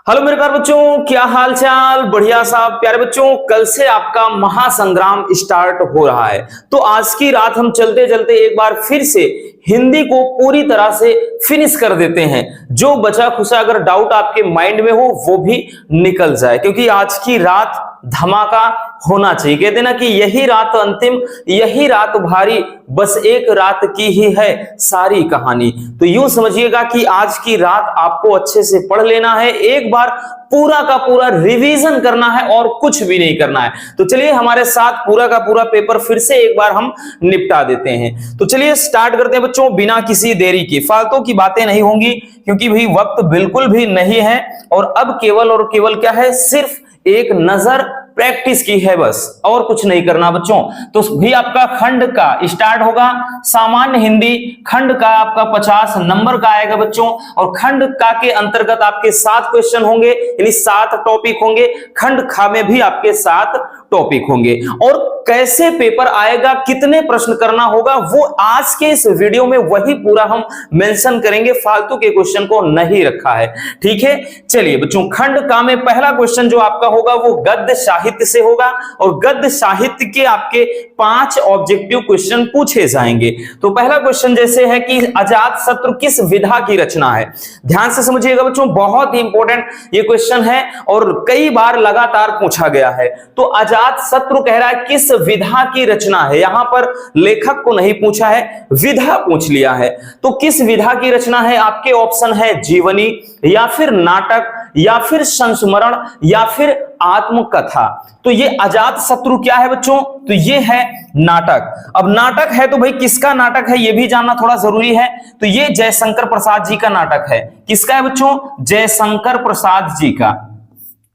Hello मेरे प्यारे बच्चों, क्या हाल चाल। बढ़िया साहब। प्यारे बच्चों, कल से आपका महासंग्राम स्टार्ट हो रहा है। तो आज की रात हम चलते चलते एक बार फिर से हिंदी को पूरी तरह से फिनिश कर देते हैं। जो बचा खुचा अगर डाउट आपके माइंड में हो वो भी निकल जाए, क्योंकि आज की रात धमाका होना चाहिए। कहते ना कि यही रात अंतिम, यही रात भारी, बस एक रात की ही है सारी कहानी। तो यूं समझिएगा कि आज की रात आपको अच्छे से पढ़ लेना है, एक बार पूरा का पूरा रिवीजन करना है और कुछ भी नहीं करना है। तो चलिए हमारे साथ पूरा का पूरा पेपर फिर से एक बार हम निपटा देते हैं। तो चलिए स्टार्ट करते हैं बच्चों, बिना किसी देरी के। फालतू की बातें नहीं होंगी, क्योंकि भाई वक्त बिल्कुल भी नहीं है। और अब केवल और केवल क्या है, सिर्फ एक नजर प्रैक्टिस की है बस, और कुछ नहीं करना बच्चों। तो भी आपका खंड का स्टार्ट होगा। सामान्य हिंदी खंड का आपका 50 नंबर का आएगा बच्चों। और खंड का के अंतर्गत आपके 7 क्वेश्चन होंगे, यानी 7 टॉपिक होंगे। खंड खा में भी आपके 7 टॉपिक होंगे। और कैसे पेपर आएगा, कितने प्रश्न करना होगा, वो आज के इस वीडियो में वही पूरा हम मेंशन करेंगे। फालतू के क्वेश्चन को नहीं रखा है, ठीक है। चलिए बच्चों, खंड का में पहला क्वेश्चन जो आपका होगा वो गद्य साहित्य से होगा। और गद्य साहित्य के आपके 5 ऑब्जेक्टिव क्वेश्चन पूछे जाएंगे। तो पहला क्वेश्चन जैसे है कि अजात शत्रु किस विधा की रचना है। ध्यान से समझिएगा बच्चों, बहुत ही इंपॉर्टेंट ये क्वेश्चन है और कई बार लगातार पूछा गया है। तो अजात शत्रु कह रहा है किस विधा की रचना है। यहां पर लेखक को नहीं पूछा है, विधा पूछ लिया है। तो किस विधा की रचना है, आपके ऑप्शन है जीवनी, या फिर नाटक, या फिर संस्मरण, या फिर आत्मकथा। तो ये अजात शत्रु क्या है बच्चों, तो ये है नाटक। अब नाटक है तो भाई किसका नाटक है ये भी जानना थोड़ा जरूरी है। तो ये जयशंकर प्रसाद जी का नाटक है। किसका है बच्चों, जयशंकर प्रसाद जी का।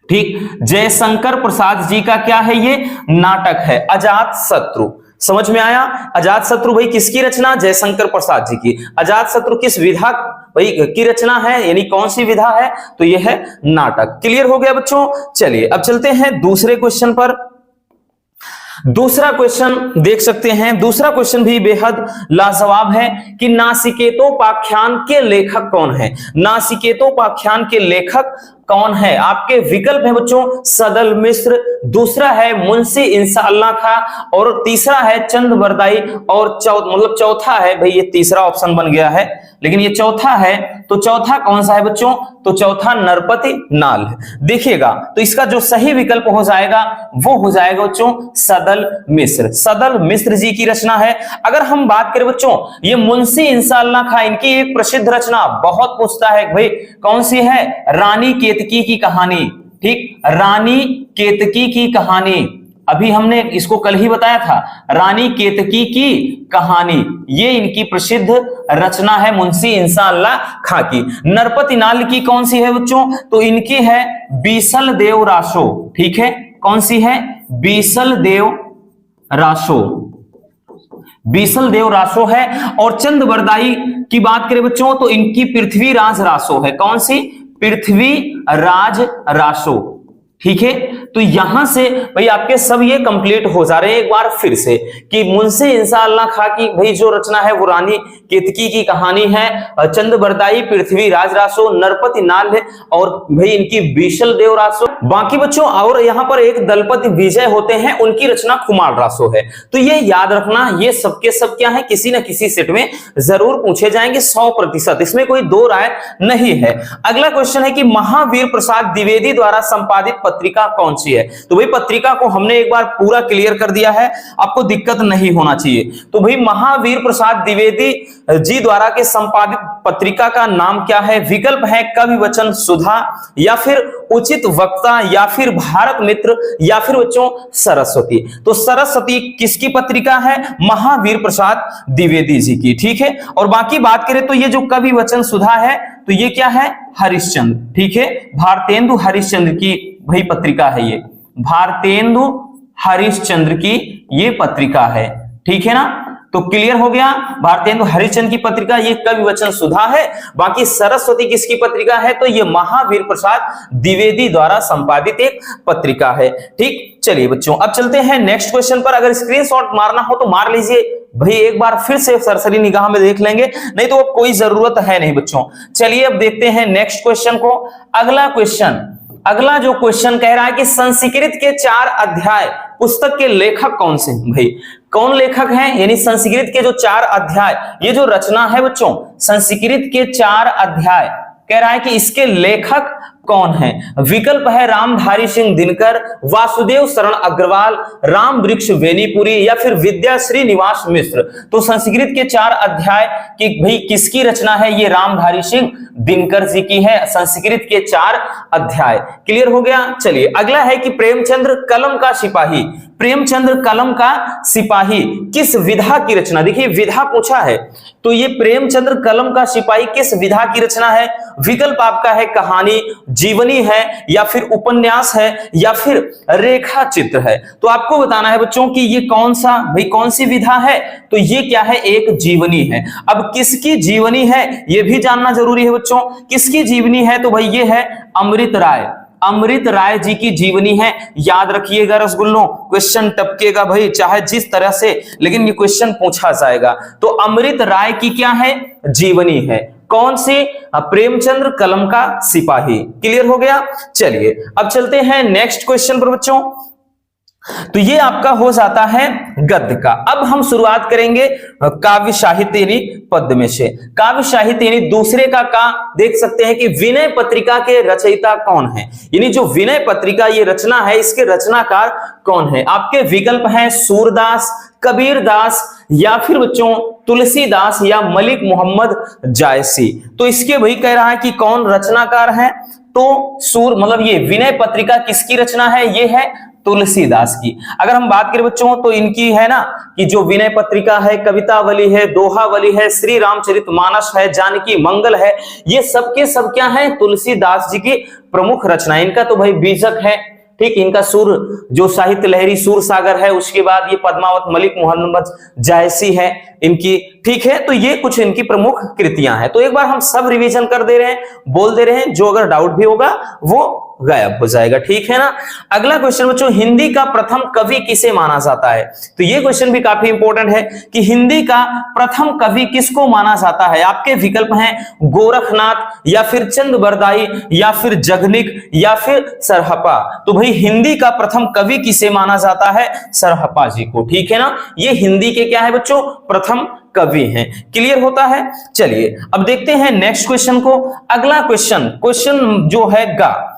ठीक, जयशंकर प्रसाद जी का क्या है, ये नाटक है अजात शत्रु। समझ में आया। अजात शत्रु भाई किसकी रचना, जयशंकर प्रसाद जी की। अजात शत्रु किस विधा भाई की रचना है, यानी कौन सी विधा है, तो यह है नाटक। क्लियर हो गया बच्चों। चलिए अब चलते हैं दूसरे क्वेश्चन पर। दूसरा क्वेश्चन देख सकते हैं। दूसरा क्वेश्चन भी बेहद लाजवाब है कि नासिकेतोपाख्यान के लेखक कौन है। नासिकेतोपाख्यान के लेखक कौन है। आपके विकल्प है बच्चों, सदल मिश्र, दूसरा है मुंशी इंशाअल्लाह खां, और तीसरा है चंद बरदाई, और चौथा है भाई, ये तीसरा ऑप्शन बन गया है लेकिन ये चौथा है। तो चौथा कौन सा है बच्चों, तो चौथा नरपति नाल है। देखिएगा तो इसका जो सही विकल्प हो जाएगा वो हो जाएगा बच्चों सदल मिश्र। सदल मिश्र जी की रचना है। अगर हम बात करें बच्चों, ये मुंशी इंशाअल्लाह खां, इनकी एक प्रसिद्ध रचना बहुत पूछता है भाई, कौन सी है, रानी केतकी की कहानी। ठीक, रानी केतकी की कहानी, अभी हमने इसको कल ही बताया था, रानी केतकी की कहानी, ये इनकी प्रसिद्ध रचना है मुंशी इंशाअल्लाह खां की। नरपति नाल की कौन सी है बच्चों, तो इनकी है बीसल देव रासो। ठीक है, कौन सी है, बीसल देव रासो, बीसल देव रासो है। और चंद बरदाई की बात करें बच्चों, तो इनकी पृथ्वीराज रासो है। कौन सी, पृथ्वीराज रासो। ठीक है, तो यहां से भाई आपके सब ये कंप्लीट हो जा रहे हैं एक बार फिर से कि मुंशी इंशाअल्लाह खां की भाई जो रचना है वो रानी केतकी की कहानी है, चंद बरदाई पृथ्वीराज रासो, नरपति नाल है, और भाई इनकी बीसल देव रासो। बाकी बच्चों और यहां पर एक दलपति विजय होते हैं, उनकी रचना कुमार रासो है। तो ये याद रखना, ये सबके सब क्या है, किसी ना किसी सेट में जरूर पूछे जाएंगे 100%, इसमें कोई दो राय नहीं है। अगला क्वेश्चन है कि महावीर प्रसाद द्विवेदी द्वारा संपादित पत्रिका कौन सी है। तो भाई पत्रिका को हमने एक बार पूरा क्लियर कर दिया है, आपको दिक्कत नहीं होना चाहिए। तो भाई महावीर प्रसाद द्विवेदी जी द्वारा के संपादित पत्रिका का नाम क्या है। विकल्प है कवि वचन सुधा, या फिर उचित वक्ता, या फिर भारत मित्र, या फिर बच्चों सरस्वती। तो सरस्वती किसकी पत्रिका है, महावीर प्रसाद द्विवेदी जी की। ठीक है, और बाकी बात करें तो ये जो कवि वचन सुधा है तो ये क्या है, हरिश्चंद्र। ठीक है, भारतेंदु हरिश्चंद्र की भाई पत्रिका है ये, भारतेंदु हरिश्चंद्र की ये पत्रिका है। ठीक है ना। तो क्लियर हो गया। भारतेंदु हरिश्चंद्र की पत्रिका ये कवि वचन सुधा है। बाकी सरस्वती किसकी पत्रिका है, तो ये महावीर प्रसाद द्विवेदी द्वारा संपादित एक पत्रिका है। ठीक, चलिए बच्चों अब चलते हैं नेक्स्ट क्वेश्चन पर। अगर स्क्रीनशॉट मारना हो तो मार लीजिए भाई, एक बार फिर से सरसरी निगाह में देख लेंगे, नहीं तो अब कोई जरूरत है नहीं बच्चों। चलिए अब देखते हैं नेक्स्ट क्वेश्चन को। अगला जो क्वेश्चन कह रहा है कि संस्कृत के 4 अध्याय पुस्तक के लेखक कौन से हैं? भाई कौन लेखक हैं? यानी संस्कृत के जो 4 अध्याय, ये जो रचना है बच्चों, संस्कृत के 4 अध्याय कह रहा है कि इसके लेखक कौन है? विकल्प है रामधारी सिंह दिनकर, वासुदेव शरण अग्रवाल, राम वृक्ष वेनीपुरी या फिर विद्या श्रीनिवास मिश्र। तो संस्कृत के 4 अध्याय की भाई किसकी रचना है? ये रामधारी सिंह दिनकर जी की है, संस्कृत के 4 अध्याय। क्लियर हो गया। चलिए अगला है कि प्रेमचंद्र कलम का सिपाही, प्रेमचंद्र कलम का सिपाही किस विधा की रचना? देखिए विधा पूछा है, तो ये प्रेमचंद्र कलम का सिपाही किस विधा की रचना है? विकल्प आपका है कहानी, जीवनी है या फिर उपन्यास है या फिर रेखा चित्र है। तो आपको बताना है बच्चों कि ये कौन सी विधा है? तो ये क्या है? एक जीवनी है। अब किसकी जीवनी है ये भी जानना जरूरी है बच्चों। किसकी जीवनी है? तो भाई ये है अमृत राय जी की जीवनी है। याद रखिएगा रसगुल्लों, क्वेश्चन टपकेगा भाई चाहे जिस तरह से, लेकिन ये क्वेश्चन पूछा जाएगा। तो अमृत राय की क्या है? जीवनी है। कौन सी? प्रेमचंद्र कलम का सिपाही। क्लियर हो गया। चलिए अब चलते हैं नेक्स्ट क्वेश्चन पर बच्चों। तो ये आपका हो जाता है गद्य का। अब हम शुरुआत करेंगे काव्य साहित्य यानी पद्य में से। काव्य साहित्य यानी दूसरे का देख सकते हैं कि विनय पत्रिका के रचयिता कौन है, यानी जो विनय पत्रिका ये रचना है इसके रचनाकार कौन है? आपके विकल्प हैं सूरदास, कबीरदास या फिर बच्चों तुलसीदास या मलिक मोहम्मद जायसी। तो इसके भाई कह रहा है कि कौन रचनाकार है? तो मतलब ये विनय पत्रिका किसकी रचना है? ये है तुलसीदास की। अगर हम बात करें बच्चों तो इनकी है ना कि जो विनय पत्रिका है, कवितावली है, दोहावली है, श्री रामचरितमानस है, जानकी मंगल है, ये सब के सब क्या है? तुलसीदास जी की प्रमुख रचना। इनका तो भाई बीजक है, ठीक, इनका सुर जो साहित्य लहरी सूर सागर है, उसके बाद ये पद्मावत मलिक मोहम्मद जायसी है इनकी, ठीक है। तो ये कुछ इनकी प्रमुख कृतियां हैं। तो एक बार हम सब रिवीजन कर दे रहे हैं, बोल दे रहे हैं, जो अगर डाउट भी होगा वो गायब हो जाएगा, ठीक है ना। अगला क्वेश्चन बच्चों, हिंदी का प्रथम कवि किसे माना जाता है? तो ये क्वेश्चन भी काफी इंपॉर्टेंट है कि हिंदी का प्रथम कवि किसको माना जाता है? आपके विकल्प हैं गोरखनाथ या फिर चंद बरदाई या फिर जगनिक या फिर सरहपा। तो भाई हिंदी का प्रथम कवि किसे माना जाता है? सरहपा जी को, ठीक है ना। ये हिंदी के क्या है बच्चों? प्रथम कवि हैं। क्लियर होता है। चलिए अब देखते हैं नेक्स्ट क्वेश्चन को। अगला क्वेश्चन जो है गा,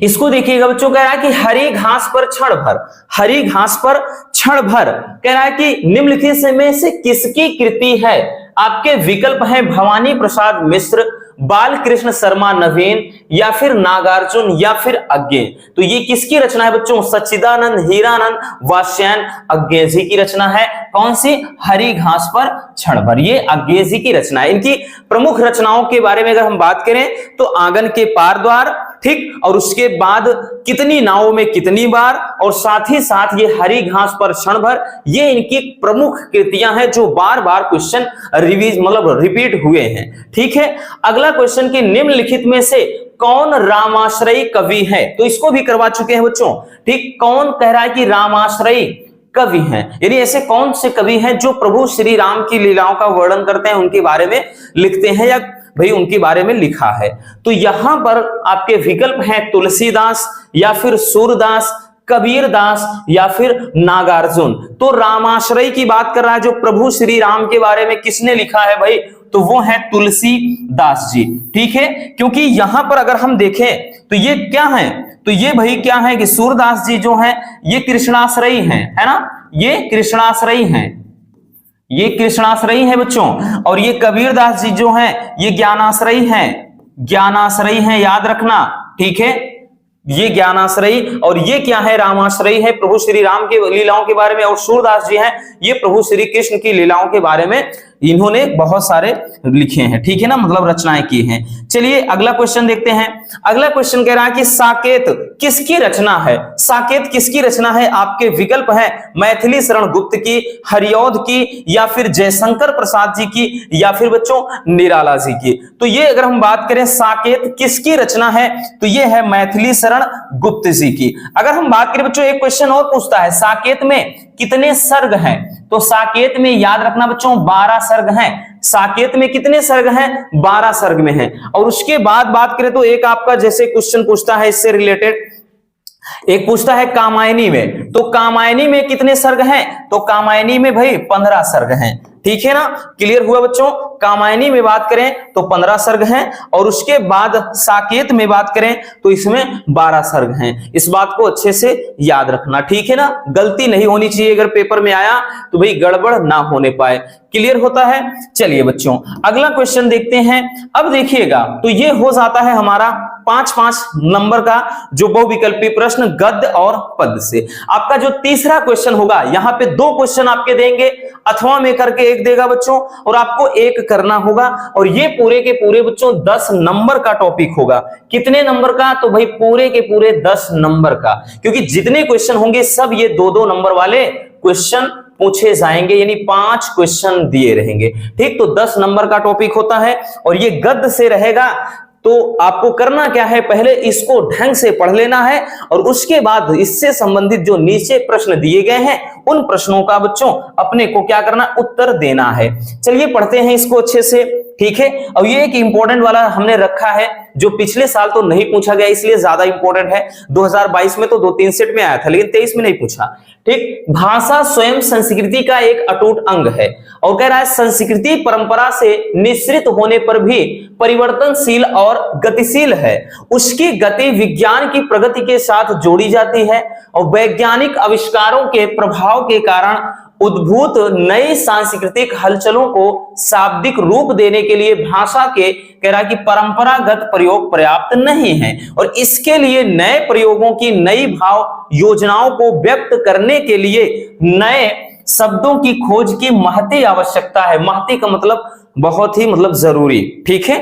इसको देखिएगा बच्चों, कह रहा है कि हरी घास पर क्षण भर, हरी घास पर क्षण भर कह रहा है कि निम्नलिखित में से किसकी कृति है? आपके विकल्प हैं भवानी प्रसाद मिश्र, बालकृष्ण शर्मा नवीन या फिर नागार्जुन या फिर अज्ञे। तो ये किसकी रचना है बच्चों? सच्चिदानंद हीरानंद वात्स्यायन अज्ञे जी की रचना है। कौन सी? हरी घास पर क्षण भर, ये अज्ञे जी की रचना है। इनकी प्रमुख रचनाओं के बारे में अगर हम बात करें तो आंगन के पार द्वार, ठीक, और उसके बाद कितनी नावों में कितनी बार, और साथ ही साथ ये हरी घास पर क्षण भर, ये इनकी प्रमुख कृतियां हैं जो बार बार क्वेश्चन रिपीट हुए हैं, ठीक है। अगला क्वेश्चन कि निम्नलिखित में से कौन रामाश्रयी कवि है? तो इसको भी करवा चुके हैं बच्चों, ठीक। कौन कह रहा है कि रामाश्रयी कवि हैं, यानी ऐसे कौन से कवि हैं जो प्रभु श्री राम की लीलाओं का वर्णन करते हैं, उनके बारे में लिखते हैं या भाई उनके बारे में लिखा है? तो यहां पर आपके विकल्प हैं तुलसीदास या फिर सूरदास, कबीरदास या फिर नागार्जुन। तो रामाश्रयी की बात कर रहा है, जो प्रभु श्री राम के बारे में किसने लिखा है भाई? तो वो है तुलसीदास जी, ठीक है। क्योंकि यहां पर अगर हम देखें तो ये क्या है? तो ये भाई क्या है कि सूरदास जी जो है ये कृष्णाश्रयी हैं, है ना, ये कृष्णाश्रयी हैं, ये कृष्णाश्रयी है बच्चों। और ये कबीरदास जी जो हैं ये ज्ञानाश्रयी हैं, ज्ञानाश्रयी हैं, याद रखना, ठीक है, ये ज्ञानाश्रयी। और ये क्या है? रामाश्रयी है, प्रभु श्री राम के लीलाओं के बारे में। और सूरदास जी हैं ये प्रभु श्री कृष्ण की लीलाओं के बारे में इन्होंने बहुत सारे लिखे हैं, ठीक है ना, मतलब रचनाएं की हैं। चलिए अगला क्वेश्चन देखते हैं। अगला क्वेश्चन कह रहा है कि साकेत किसकी रचना है? साकेत किसकी रचना है? आपके विकल्प हैं मैथिली शरण गुप्त की, हरिऔध की, या फिर जयशंकर प्रसाद जी की, या फिर बच्चों निराला जी की। तो ये अगर हम बात करें साकेत किसकी रचना है तो ये है मैथिली शरण गुप्त जी की। अगर हम बात करें बच्चों, एक क्वेश्चन और पूछता है साकेत में कितने सर्ग हैं? तो साकेत में याद रखना बच्चों 12 सर्ग हैं। साकेत में कितने सर्ग हैं? 12 सर्ग में हैं। और उसके बाद बात करें तो एक आपका जैसे क्वेश्चन पूछता है इससे रिलेटेड, एक पूछता है कामायनी में, तो कामायनी में कितने सर्ग हैं? तो कामायनी में भाई 15 सर्ग हैं, ठीक है ना, क्लियर हुआ बच्चों। कामायनी में बात करें तो 15 सर्ग हैं, और उसके बाद साकेत में बात करें तो इसमें 12 सर्ग हैं। इस बात को अच्छे से याद रखना, ठीक है ना, गलती नहीं होनी चाहिए, अगर पेपर में आया तो भाई गड़बड़ ना होने पाए, क्लियर होता है। चलिए बच्चों अगला क्वेश्चन देखते हैं। अब देखिएगा तो ये हो जाता है हमारा 5-5 नंबर का जो बहुविकल्पी प्रश्न गद्य और पद्य से। आपका जो तीसरा क्वेश्चन होगा, यहां पे 2 क्वेश्चन आपके देंगे, अथवा में करके एक देगा बच्चों, और आपको एक करना होगा, और ये पूरे के पूरे बच्चों 10 नंबर का टॉपिक होगा। कितने नंबर का? तो भाई पूरे के पूरे 10 नंबर का, क्योंकि जितने क्वेश्चन होंगे सब ये 2-2 नंबर वाले क्वेश्चन पूछे जाएंगे, यानी 5 क्वेश्चन दिए रहेंगे, ठीक। तो 10 नंबर का टॉपिक होता है, और ये गद्य से रहेगा। तो आपको करना क्या है, पहले इसको ढंग से पढ़ लेना है, और उसके बाद इससे संबंधित जो नीचे प्रश्न दिए गए हैं उन प्रश्नों का बच्चों अपने को क्या करना, उत्तर देना है। चलिए पढ़ते हैं इसको अच्छे से, ठीक है। अब ये एक इंपॉर्टेंट वाला हमने रखा है जो पिछले साल तो नहीं पूछा गया, इसलिए ज्यादा इंपॉर्टेंट है। 2022 में तो 2-3 सेट में आया था, लेकिन 23 में नहीं पूछा, ठीक। भाषा स्वयं संस्कृति का एक अटूट अंग है, और कह रहा है संस्कृति परंपरा से निश्रित होने पर भी परिवर्तनशील और गतिशील है। उसकी गति विज्ञान की प्रगति के साथ जोड़ी जाती है, और वैज्ञानिक आविष्कारों के प्रभाव के कारण उद्भूत नई सांस्कृतिक हलचलों को शाब्दिक रूप देने के लिए भाषा के कह रहा कि परंपरागत प्रयोग पर्याप्त नहीं है, और इसके लिए नए प्रयोगों की, नई भाव योजनाओं को व्यक्त करने के लिए नए शब्दों की खोज की महती आवश्यकता है। महती का मतलब बहुत ही मतलब जरूरी, ठीक है।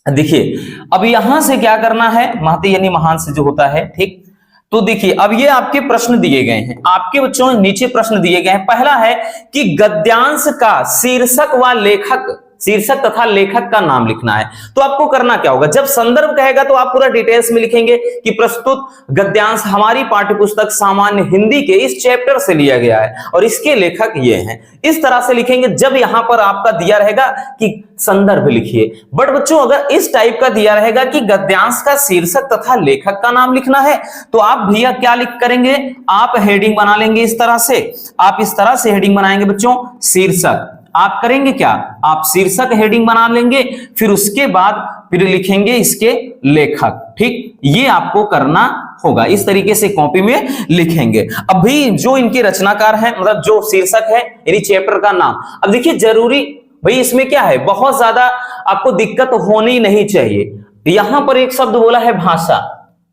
देखिए अब यहां से क्या करना है, महती यानी महान से जो होता है, ठीक। तो देखिए अब ये आपके प्रश्न दिए गए हैं, आपके बच्चों नीचे प्रश्न दिए गए हैं। पहला है कि गद्यांश का शीर्षक व लेखक, शीर्षक तथा लेखक का नाम लिखना है। तो आपको करना क्या होगा, जब संदर्भ कहेगा तो आप पूरा डिटेल्स में लिखेंगे कि प्रस्तुत गद्यांश हमारी पाठ्यपुस्तक सामान्य हिंदी के इस चैप्टर से लिया गया है और इसके लेखक ये हैं, इस तरह से लिखेंगे। जब यहां पर आपका दिया रहेगा कि संदर्भ लिखिए, बट बच्चों अगर इस टाइप का दिया रहेगा कि गद्यांश का शीर्षक तथा लेखक का नाम लिखना है, तो आप भैया क्या लिख करेंगे, आप हेडिंग बना लेंगे इस तरह से, आप इस तरह से हेडिंग बनाएंगे बच्चों, शीर्षक। आप करेंगे क्या, आप शीर्षक हेडिंग बना लेंगे, फिर उसके बाद फिर लिखेंगे इसके लेखक, ठीक। ये आपको करना होगा, इस तरीके से कॉपी में लिखेंगे। अब भी जो इनके रचनाकार हैं, मतलब जो शीर्षक है यानी चैप्टर का नाम, अब देखिए जरूरी भाई इसमें क्या है, बहुत ज्यादा आपको दिक्कत होनी नहीं चाहिए। यहां पर एक शब्द बोला है भाषा,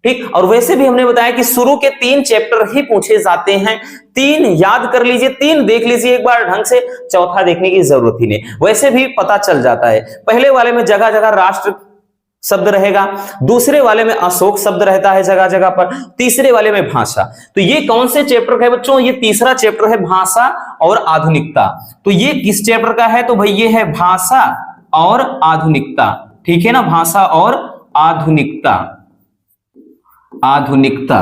ठीक, और वैसे भी हमने बताया कि शुरू के 3 चैप्टर ही पूछे जाते हैं। 3 याद कर लीजिए, 3 देख लीजिए एक बार ढंग से, चौथा देखने की जरूरत ही नहीं, वैसे भी पता चल जाता है। पहले वाले में जगह जगह राष्ट्र शब्द रहेगा, दूसरे वाले में अशोक शब्द रहता है जगह जगह पर, तीसरे वाले में भाषा। तो ये कौन से चैप्टर का है बच्चों, ये तीसरा चैप्टर है, भाषा और आधुनिकता। तो ये किस चैप्टर का है, तो भाई ये है भाषा और आधुनिकता, ठीक है ना, भाषा और आधुनिकता, आधुनिकता।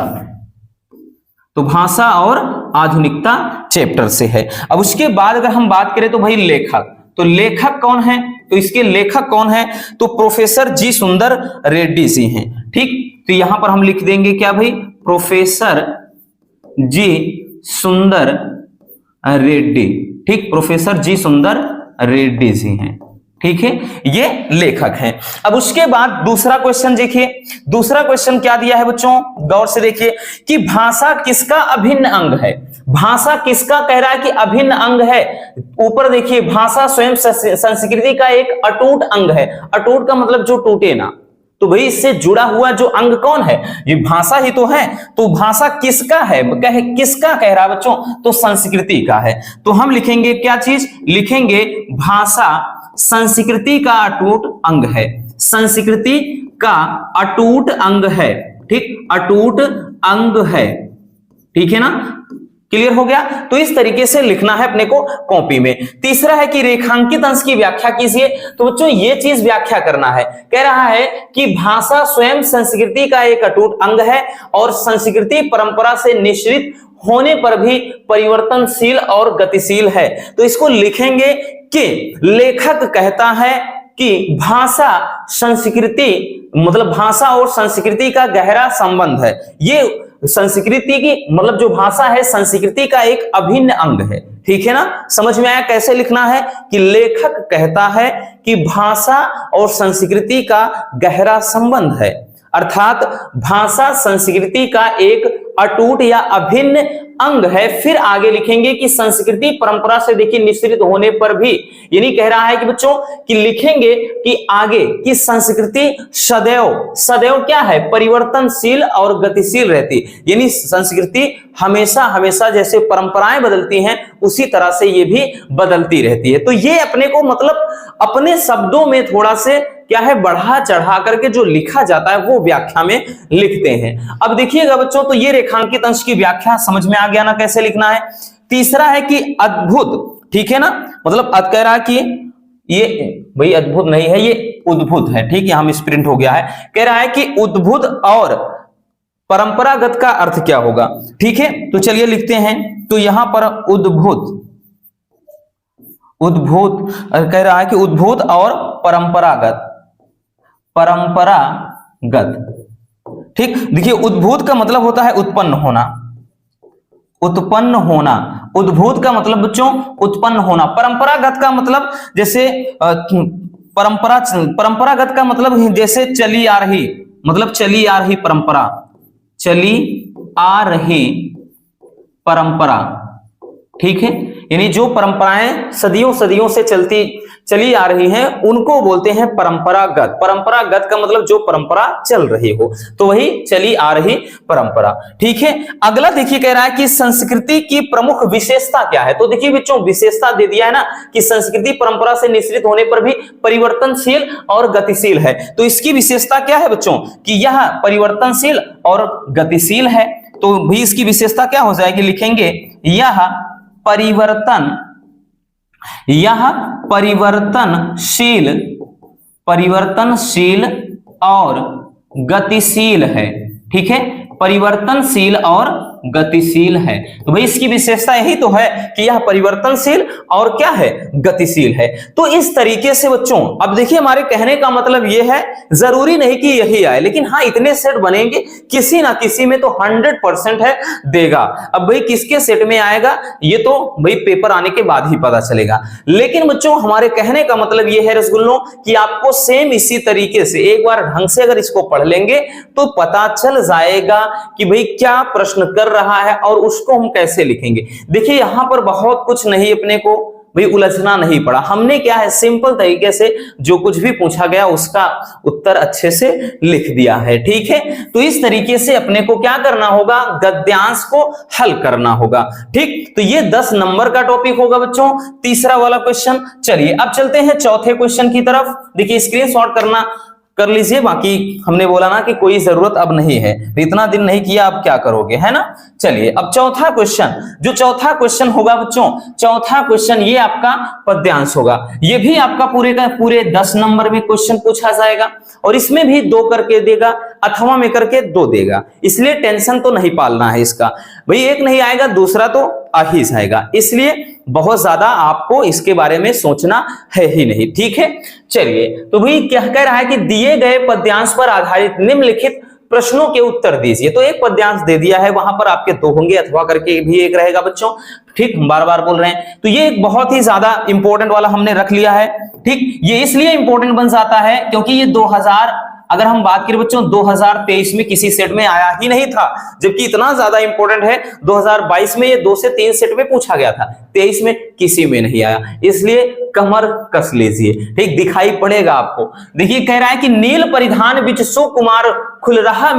तो भाषा और आधुनिकता चैप्टर से है। अब उसके बाद अगर हम बात करें तो भाई लेखक, तो लेखक कौन है, तो इसके लेखक कौन है, तो प्रोफेसर जी सुंदर रेड्डी जी हैं, ठीक। तो यहां पर हम लिख देंगे क्या भाई, प्रोफेसर जी सुंदर रेड्डी, ठीक, प्रोफेसर जी सुंदर रेड्डी जी हैं, ठीक है, ये लेखक हैं। अब उसके बाद दूसरा क्वेश्चन देखिए, दूसरा क्वेश्चन क्या दिया है बच्चों, गौर से देखिए कि भाषा किसका अभिन्न अंग है। भाषा किसका कह रहा है कि अभिन्न अंग है, ऊपर देखिए भाषा स्वयं संस्कृति का एक अटूट अंग है। अटूट का मतलब जो टूटे ना, तो भाई इससे जुड़ा हुआ जो अंग कौन है, ये भाषा ही तो है। तो भाषा किसका है, किसका कह रहा है बच्चों, तो संस्कृति का है। तो हम लिखेंगे क्या चीज, लिखेंगे भाषा संस्कृति का अटूट अंग है, संस्कृति का अटूट अंग है, ठीक, अटूट अंग है, ठीक है ना, क्लियर हो गया। तो इस तरीके से लिखना है अपने को कॉपी में। तीसरा है कि रेखांकित अंश की व्याख्या कीजिए। तो बच्चों ये चीज व्याख्या करना है, कह रहा है कि भाषा स्वयं संस्कृति का एक अटूट अंग है और संस्कृति परंपरा से निश्चित होने पर भी परिवर्तनशील और गतिशील है। तो इसको लिखेंगे कि लेखक कहता है कि भाषा संस्कृति, मतलब भाषा और संस्कृति का गहरा संबंध है। ये संस्कृति की मतलब जो भाषा है संस्कृति का एक अभिन्न अंग है, ठीक है ना। समझ में आया कैसे लिखना है, कि लेखक कहता है कि भाषा और संस्कृति का गहरा संबंध है, अर्थात भाषा संस्कृति का एक अटूट या अभिन्न अंग है। फिर आगे लिखेंगे कि संस्कृति परंपरा से देखिए निश्चित होने पर भी, यानी कह रहा है कि बच्चों कि लिखेंगे कि आगे कि संस्कृति सदैव, सदैव क्या है, परिवर्तनशील और गतिशील रहती, यानी संस्कृति हमेशा हमेशा जैसे परंपराएं बदलती हैं उसी तरह से ये भी बदलती रहती है। तो ये अपने को मतलब अपने शब्दों में थोड़ा से क्या है बढ़ा चढ़ा करके जो लिखा जाता है वो व्याख्या में लिखते हैं। अब देखिएगा बच्चों, तो ये रेखांकित अंश की व्याख्या समझ में आ गया ना कैसे लिखना है। तीसरा है कि अद्भुत, ठीक है ना, मतलब कह रहा है कि ये भाई अद्भुत नहीं है, ये उद्भुत है, ठीक है, हम स्प्रिंट हो गया है। कह रहा है कि उद्भुत और परंपरागत का अर्थ क्या होगा, ठीक है। तो चलिए लिखते हैं। तो यहां पर उद्भुत, उद्भूत कह रहा है कि उद्भूत और परंपरागत, परंपरागत, ठीक। देखिए उद्भूत का मतलब होता है उत्पन्न होना, उत्पन्न होना, उद्भूत का मतलब बच्चों उत्पन्न होना। परंपरागत का मतलब जैसे परंपरागत का मतलब जैसे चली आ रही, मतलब चली आ रही परंपरा, चली आ रही परंपरा, ठीक है, यानी जो परंपराएं सदियों सदियों से चली आ रही हैं उनको बोलते हैं परंपरागत। परंपरागत का मतलब जो परंपरा चल रही हो, तो वही चली आ रही परंपरा, ठीक है। अगला देखिए कह रहा है कि संस्कृति की प्रमुख विशेषता क्या है। तो देखिए बच्चों विशेषता दे दिया है ना कि संस्कृति परंपरा से निश्चित होने पर भी परिवर्तनशील और गतिशील है। तो इसकी विशेषता क्या है बच्चों, कि यह परिवर्तनशील और गतिशील है। तो भी इसकी विशेषता क्या हो जाएगी, लिखेंगे यह परिवर्तनशील, परिवर्तनशील और गतिशील है, ठीक है, परिवर्तनशील और गतिशील है। तो भाई इसकी विशेषता यही तो है कि यह परिवर्तनशील और क्या है, गतिशील है। तो इस तरीके से बच्चों अब देखिए हमारे कहने का मतलब यह है, जरूरी नहीं कि यही आए, लेकिन हाँ इतने सेट बनेंगे, किसी ना किसी में तो 100% है देगा। अब भाई किसके सेट में आएगा ये तो भाई पेपर आने के बाद ही पता चलेगा। लेकिन बच्चों हमारे कहने का मतलब यह है रसगुल्लों कि आपको सेम इसी तरीके से एक बार ढंग से अगर इसको पढ़ लेंगे तो पता चल जाएगा कि भाई क्या प्रश्न कर रहा है और उसको हम कैसे लिखेंगे। देखिए यहां पर बहुत कुछ नहीं, अपने को भाई उलझना नहीं पड़ा। हमने क्या है सिंपल तरीके से जो कुछ भी पूछा गया उसका उत्तर अच्छे से लिख दिया है, ठीक है। तो इस तरीके से अपने को क्या करना होगा, गद्यांश को हल करना होगा, ठीक। तो ये 10 नंबर का टॉपिक होगा बच्चों, तीसरा वाला क्वेश्चन। चलिए अब चलते हैं चौथे क्वेश्चन की तरफ। देखिए स्क्रीनशॉट करना कर लीजिए, बाकी हमने बोला ना कि कोई जरूरत अब नहीं है, इतना दिन नहीं किया अब क्या करोगे, है ना। चलिए अब चौथा क्वेश्चन, जो चौथा क्वेश्चन होगा बच्चों, चौथा क्वेश्चन ये आपका पद्यांश होगा। ये भी आपका पूरे का पूरे 10 नंबर में क्वेश्चन पूछा जाएगा और इसमें भी 2 करके देगा अथवा में करके 2 देगा, इसलिए टेंशन तो नहीं पालना है इसका। भाई एक नहीं आएगा दूसरा तो आ ही जाएगा, इसलिए बहुत ज्यादा आपको इसके बारे में सोचना है ही नहीं, ठीक है। चलिए तो भाई क्या कह रहा है कि दिए गए पद्यांश पर आधारित निम्नलिखित प्रश्नों के उत्तर दीजिए। तो एक पद्यांश दे दिया है, वहां पर आपके 2 होंगे, अथवा करके भी एक रहेगा बच्चों, ठीक, हम बार बार बोल रहे हैं। तो ये एक बहुत ही ज्यादा इंपॉर्टेंट वाला हमने रख लिया है, ठीक। ये इसलिए इंपॉर्टेंट बन जाता है क्योंकि ये 2000 अगर हम बात करें बच्चों 2023 में किसी सेट में आया ही नहीं था, जबकि इतना ज्यादा इंपॉर्टेंट है। 2022 में ये 2 से 3 सेट में पूछा गया था, 23 में किसी में नहीं आया, इसलिए कमर कस लीजिए, ठीक, दिखाई पड़ेगा आपको। देखिए कह रहा है कि नील परिधान बिच सुकुमार खुल रहा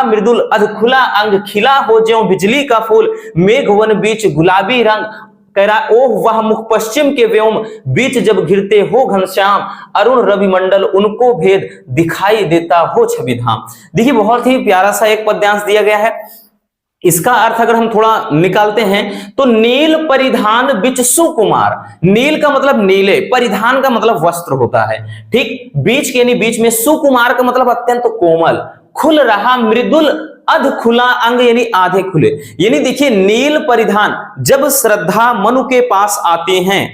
मृदुल अध खुला अंग खिला हो ज्यों बिजली का फूल मेघ वन बीच गुलाबी रंग। कह रहा ओह वह मुख पश्चिम के व्योम बीच जब घिरते हो घनश्याम अरुण रवि मंडल उनको भेद दिखाई देता हो छवि धाम। देखिए बहुत ही प्यारा सा एक पद्यांश दिया गया है। इसका अर्थ अगर हम थोड़ा निकालते हैं तो नील परिधान बिच सुकुमार, नील का मतलब नीले, परिधान का मतलब वस्त्र होता है, ठीक, बीच के यानी बीच में, सुकुमार का मतलब अत्यंत कोमल, खुल रहा मृदुल अध खुला अंग यानी आधे खुले। यानी देखिए नील परिधान, जब श्रद्धा मनु के पास आती हैं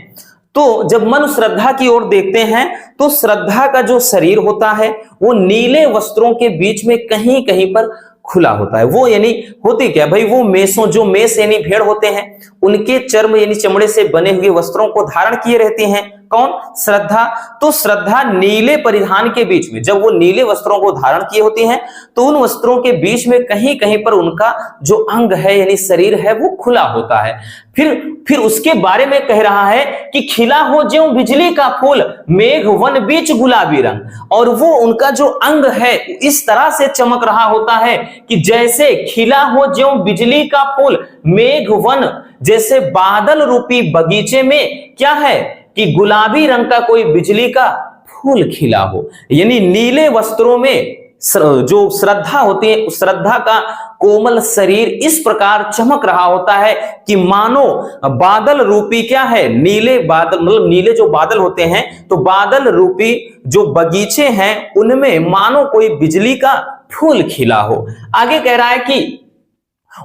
तो जब मनु श्रद्धा की ओर देखते हैं तो श्रद्धा का जो शरीर होता है वो नीले वस्त्रों के बीच में कहीं कहीं पर खुला होता है। वो यानी होती क्या भाई, वो मेषों, जो मेष यानी भेड़ होते हैं, उनके चर्म यानी चमड़े से बने हुए वस्त्रों को धारण किए रहते हैं। कौन? श्रद्धा। तो श्रद्धा नीले परिधान के बीच में, जब वो नीले वस्त्रों को धारण किए होती हैं तो उन वस्त्रों के बीच में कहीं कहीं पर उनका जो अंग है यानी शरीर है वो खुला होता है। फिर उसके बारे में कह रहा है कि खिला हो ज्यों बिजली का फूल मेघ वन बीच गुलाबी रंग, और वो उनका जो अंग है इस तरह से चमक रहा होता है कि जैसे खिला हो ज्यों बिजली का फूल मेघ वन, जैसे बादल रूपी बगीचे में क्या है कि गुलाबी रंग का कोई बिजली का फूल खिला हो। यानी नीले वस्त्रों में जो श्रद्धा होती है, श्रद्धा का कोमल शरीर इस प्रकार चमक रहा होता है कि मानो बादल रूपी क्या है, नीले बादल, मतलब नीले जो बादल होते हैं तो बादल रूपी जो बगीचे हैं उनमें मानो कोई बिजली का फूल खिला हो। आगे कह रहा है कि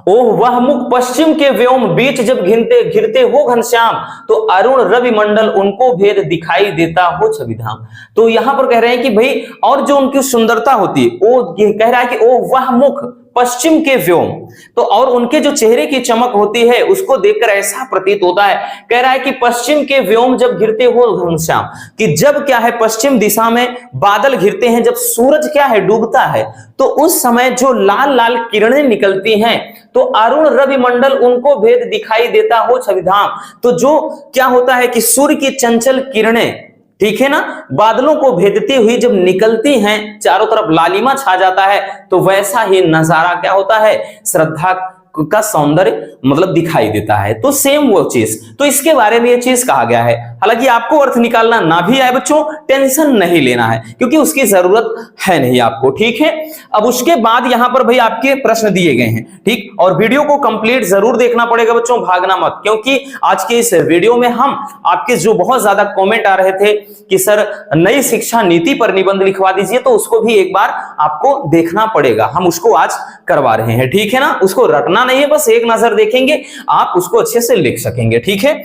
ओह वह मुख पश्चिम के व्योम बीच जब घिरते हो घनश्याम तो अरुण रवि मंडल उनको भेद दिखाई देता हो छवि धाम। तो यहां पर कह रहे हैं कि भाई और जो उनकी सुंदरता होती है वो कह रहा है कि ओह वह मुख पश्चिम के व्योम, तो और उनके जो चेहरे की चमक होती है उसको देखकर ऐसा प्रतीत होता है, कह रहा है कि पश्चिम के व्योम जब घिरते हो घनश्याम, कि जब क्या है पश्चिम दिशा में बादल घिरते हैं, जब सूरज क्या है डूबता है तो उस समय जो लाल लाल किरणें निकलती हैं तो अरुण रवि मंडल उनको भेद दिखाई देता हो छवि धाम। तो जो क्या होता है कि सूर्य की चंचल किरणें, ठीक है ना, बादलों को भेदती हुई जब निकलती हैं चारों तरफ लालिमा छा जाता है, तो वैसा ही नजारा क्या होता है, श्रद्धा का सौंदर्य मतलब दिखाई देता है। तो सेम वो चीज, तो इसके बारे में ये चीज कहा गया है। हालांकि आपको अर्थ निकालना ना भी आए बच्चों, टेंशन नहीं लेना है क्योंकि उसकी जरूरत है नहीं आपको, ठीक है। अब उसके बाद यहां पर भाई आपके प्रश्न दिए गए हैं, ठीक, और वीडियो को कंप्लीट जरूर देखना पड़ेगा बच्चों, भागना मत, क्योंकि आज के इस वीडियो में हम आपके जो बहुत ज्यादा कॉमेंट आ रहे थे कि सर नई शिक्षा नीति पर निबंध लिखवा दीजिए, तो उसको भी एक बार आपको देखना पड़ेगा। हम उसको आज करवा रहे हैं, ठीक है ना, उसको रटना नहीं है, बस एक नजर देखेंगे आप उसको अच्छे से लिख सकेंगे, ठीक है।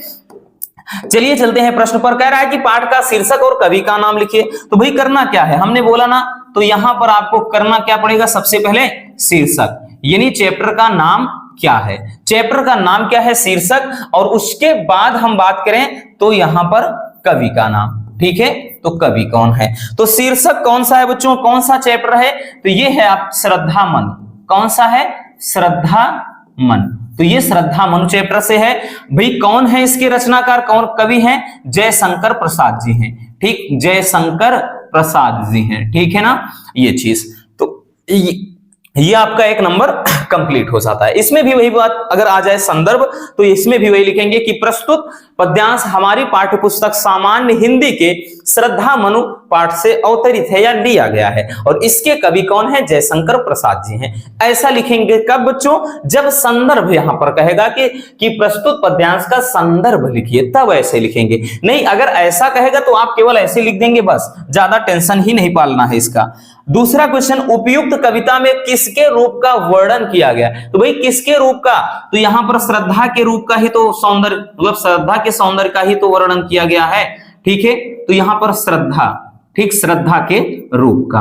चलिए चलते हैं प्रश्न पर। कह रहा है कि पाठ का शीर्षक और कवि का नाम लिखिए। तो भाई करना क्या है, हमने बोला ना, तो यहां पर आपको करना क्या पड़ेगा, सबसे पहले शीर्षक यानी चैप्टर का नाम क्या है, चैप्टर का नाम क्या है, शीर्षक, और उसके बाद हम बात करें तो यहां पर कवि का नाम, ठीक है। तो कवि कौन है, तो शीर्षक कौन सा है बच्चों, कौन सा चैप्टर है, तो ये है आप श्रद्धा मन, कौन सा है, श्रद्धा मन। तो ये श्रद्धा मनु चैप्टर से है। भाई कौन है इसके रचनाकार, कौन कवि हैं, जयशंकर प्रसाद जी हैं, ठीक, जयशंकर प्रसाद जी हैं, ठीक है ना, ये चीज। तो ये आपका एक नंबर कंप्लीट हो जाता है। इसमें भी वही बात अगर आ जाए संदर्भ, तो इसमें भी वही लिखेंगे कि प्रस्तुत पद्यांश हमारी पाठ्यपुस्तक सामान्य हिंदी के श्रद्धा मनु पाठ से अवतरित है या लिया गया है, और इसके कवि कौन है, जयशंकर प्रसाद जी हैं। ऐसा लिखेंगे कब बच्चों, जब संदर्भ यहां पर कहेगा कि प्रस्तुत पद्यांश का संदर्भ लिखिए, तब ऐसे लिखेंगे। नहीं अगर ऐसा कहेगा तो आप केवल ऐसे लिख देंगे, बस ज्यादा टेंशन ही नहीं पालना है इसका। दूसरा क्वेश्चन, उपयुक्त कविता में किसके रूप का वर्णन किया गया, तो भाई किसके रूप का, तो यहां पर श्रद्धा के रूप का ही तो सौंदर्य, मतलब श्रद्धा के सौंदर्य का ही तो वर्णन किया गया है, ठीक है। तो यहां पर श्रद्धा, ठीक, श्रद्धा के रूप का,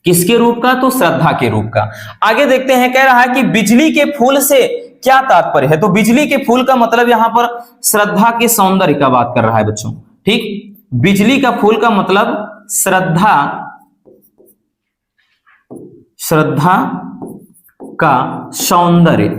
किसके रूप का, तो श्रद्धा के रूप का। आगे देखते हैं, कह रहा है कि बिजली के फूल से क्या तात्पर्य है, तो बिजली के फूल का मतलब यहां पर श्रद्धा के सौंदर्य का बात कर रहा है बच्चों, ठीक, बिजली का फूल का मतलब श्रद्धा का सौंदर्य।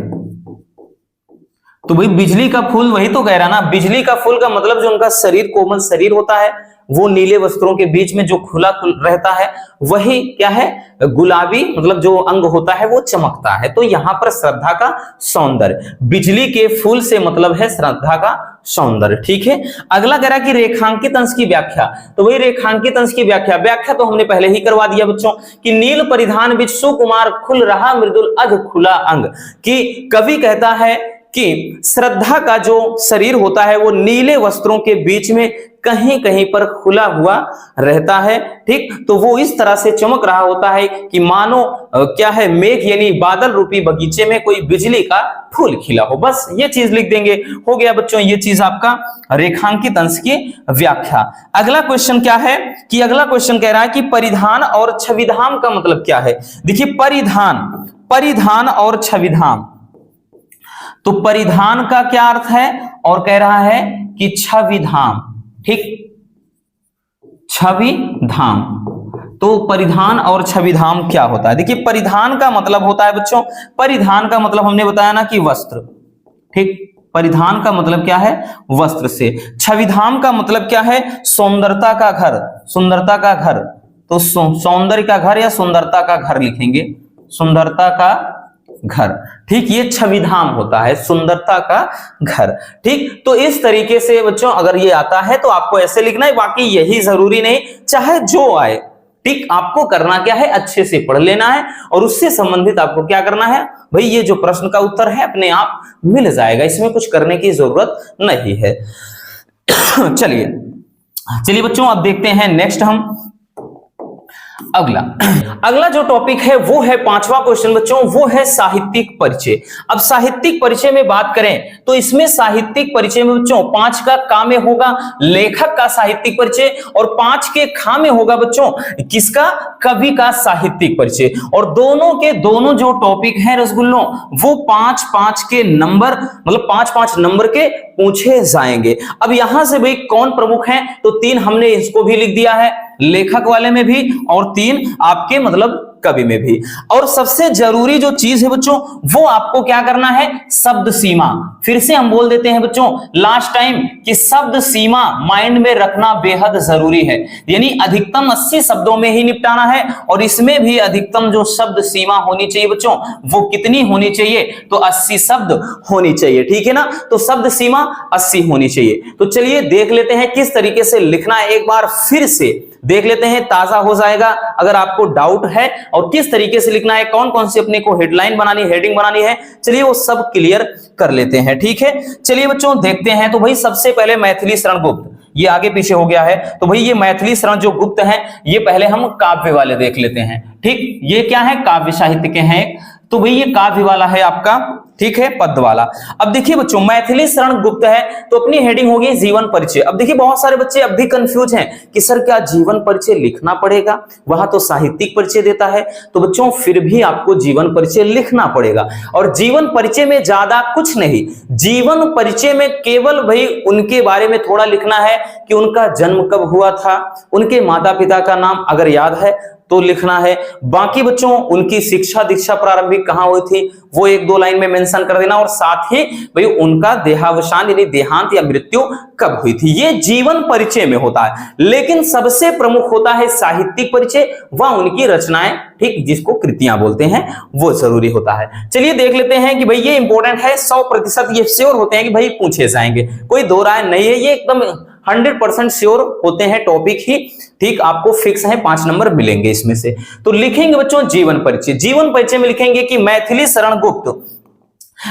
तो भाई बिजली का फूल वही तो कह रहा ना, बिजली का फूल का मतलब जो उनका शरीर, कोमल शरीर होता है, वो नीले वस्त्रों के बीच में जो खुला रहता है, वही क्या है, गुलाबी मतलब जो अंग होता है वो चमकता है। तो यहां पर श्रद्धा का सौंदर्य, बिजली के फूल से मतलब है श्रद्धा का सौंदर्य। ठीक है, अगला कह रहा कि रेखांकित अंश की व्याख्या। तो वही रेखांकित अंश की व्याख्या तो हमने पहले ही करवा दिया बच्चों कि नील परिधान बिच सुकुमार खुल रहा मृदुल अध खुला अंग। कि कवि कहता है कि श्रद्धा का जो शरीर होता है वो नीले वस्त्रों के बीच में कहीं कहीं पर खुला हुआ रहता है। ठीक, तो वो इस तरह से चमक रहा होता है कि मानो क्या है, मेघ यानी बादल रूपी बगीचे में कोई बिजली का फूल खिला हो। बस ये चीज लिख देंगे, हो गया बच्चों ये चीज आपका रेखांकित अंश की व्याख्या। अगला क्वेश्चन क्या है कि अगला क्वेश्चन कह रहा है कि परिधान और छविधाम का मतलब क्या है। देखिए परिधान और छविधाम, तो परिधान का क्या अर्थ है और कह रहा है कि छविधाम। ठीक, छविधाम, तो परिधान और छविधाम क्या होता है। देखिए परिधान का मतलब होता है बच्चों, परिधान का मतलब हमने बताया ना कि वस्त्र। ठीक, परिधान का मतलब क्या है, वस्त्र से। छविधाम का मतलब क्या है, सौंदर्यता का घर, सुंदरता का घर। तो सौंदर्य का घर या सुंदरता का घर लिखेंगे, सुंदरता का घर। ठीक, ये छविधाम होता है, सुंदरता का घर। ठीक, तो इस तरीके से बच्चों अगर ये आता है तो आपको ऐसे लिखना है, बाकी यही जरूरी नहीं, चाहे जो आए। ठीक, आपको करना क्या है, अच्छे से पढ़ लेना है और उससे संबंधित आपको क्या करना है भाई, ये जो प्रश्न का उत्तर है अपने आप मिल जाएगा, इसमें कुछ करने की जरूरत नहीं है। चलिए बच्चों अब देखते हैं नेक्स्ट हम अगला जो टॉपिक है वो है पांचवा क्वेश्चन बच्चों, वो है साहित्यिक परिचय। अब साहित्यिक परिचय में बात करें तो इसमें साहित्यिक परिचय में बच्चों 5 का का में होगा लेखक का साहित्यिक परिचय और 5 के खा में होगा बच्चों किसका, कवि का साहित्यिक परिचय। और दोनों के दोनों जो टॉपिक हैं रसगुल्लों वो 5-5 के नंबर मतलब 5-5 नंबर के पूछे जाएंगे। अब यहां से भाई कौन प्रमुख हैं, तो 3 हमने इसको भी लिख दिया है, लेखक वाले में भी और 3 आपके मतलब कवि में भी। और सबसे जरूरी जो चीज है बच्चों वो आपको क्या करना है, शब्द सीमा। फिर से हम बोल देते हैं बच्चों लास्ट टाइम कि शब्द सीमा माइंड में रखना बेहद जरूरी है, यानी अधिकतम 80 शब्दों में ही निपटाना है। और इसमें भी अधिकतम जो शब्द सीमा होनी चाहिए बच्चों वो कितनी होनी चाहिए, तो 80 शब्द होनी चाहिए। ठीक है ना, तो शब्द सीमा 80 होनी चाहिए। तो चलिए देख लेते हैं किस तरीके से लिखना है, एक बार फिर से देख लेते हैं, ताजा हो जाएगा अगर आपको डाउट है। और किस तरीके से लिखना है, कौन कौन सी अपने को हेडलाइन बनानी, हेडिंग बनानी है, चलिए वो सब क्लियर कर लेते हैं। ठीक है, चलिए बच्चों देखते हैं। तो भाई सबसे पहले मैथिली शरण गुप्त, ये आगे पीछे हो गया है, तो भाई ये मैथिली शरण जो गुप्त हैं ये पहले हम काव्य वाले देख लेते हैं। ठीक, ये क्या है, काव्य साहित्य के हैं, तो भाई ये काव्य वाला है आपका, ठीक है, पद वाला। अब देखिए बच्चों मैथिली शरण गुप्त है तो अपनी हेडिंग होगी जीवन परिचय। अब देखिए बहुत सारे बच्चे अब भी कंफ्यूज हैं कि सर क्या जीवन परिचय लिखना पड़ेगा, वहां तो साहित्यिक परिचय देता है। तो बच्चों फिर भी आपको जीवन परिचय लिखना पड़ेगा। और जीवन परिचय में ज्यादा कुछ नहीं, जीवन परिचय में केवल भाई उनके बारे में थोड़ा लिखना है कि उनका जन्म कब हुआ था, उनके माता पिता का नाम अगर याद है तो लिखना है। बाकी बच्चों उनकी शिक्षा दीक्षा प्रारंभिक कहां हुई थी वो 1-2 लाइन में मेंशन कर देना। और साथ ही भाई उनका देहावसान यानी देहांत या मृत्यु कब हुई थी, ये जीवन परिचय में होता है। लेकिन सबसे प्रमुख होता है साहित्यिक परिचय, वह उनकी रचनाएं, ठीक, जिसको कृतियां बोलते हैं, वो जरूरी होता है। चलिए देख लेते हैं कि भाई ये इंपॉर्टेंट है, 100% ये श्योर होते हैं कि भाई पूछे जाएंगे, कोई दो राय नहीं है, ये एकदम 100% श्योर होते हैं टॉपिक ही। ठीक, आपको फिक्स है 5 नंबर मिलेंगे इसमें से। तो लिखेंगे बच्चों जीवन परिचय, जीवन परिचय में लिखेंगे कि मैथिली शरण गुप्त,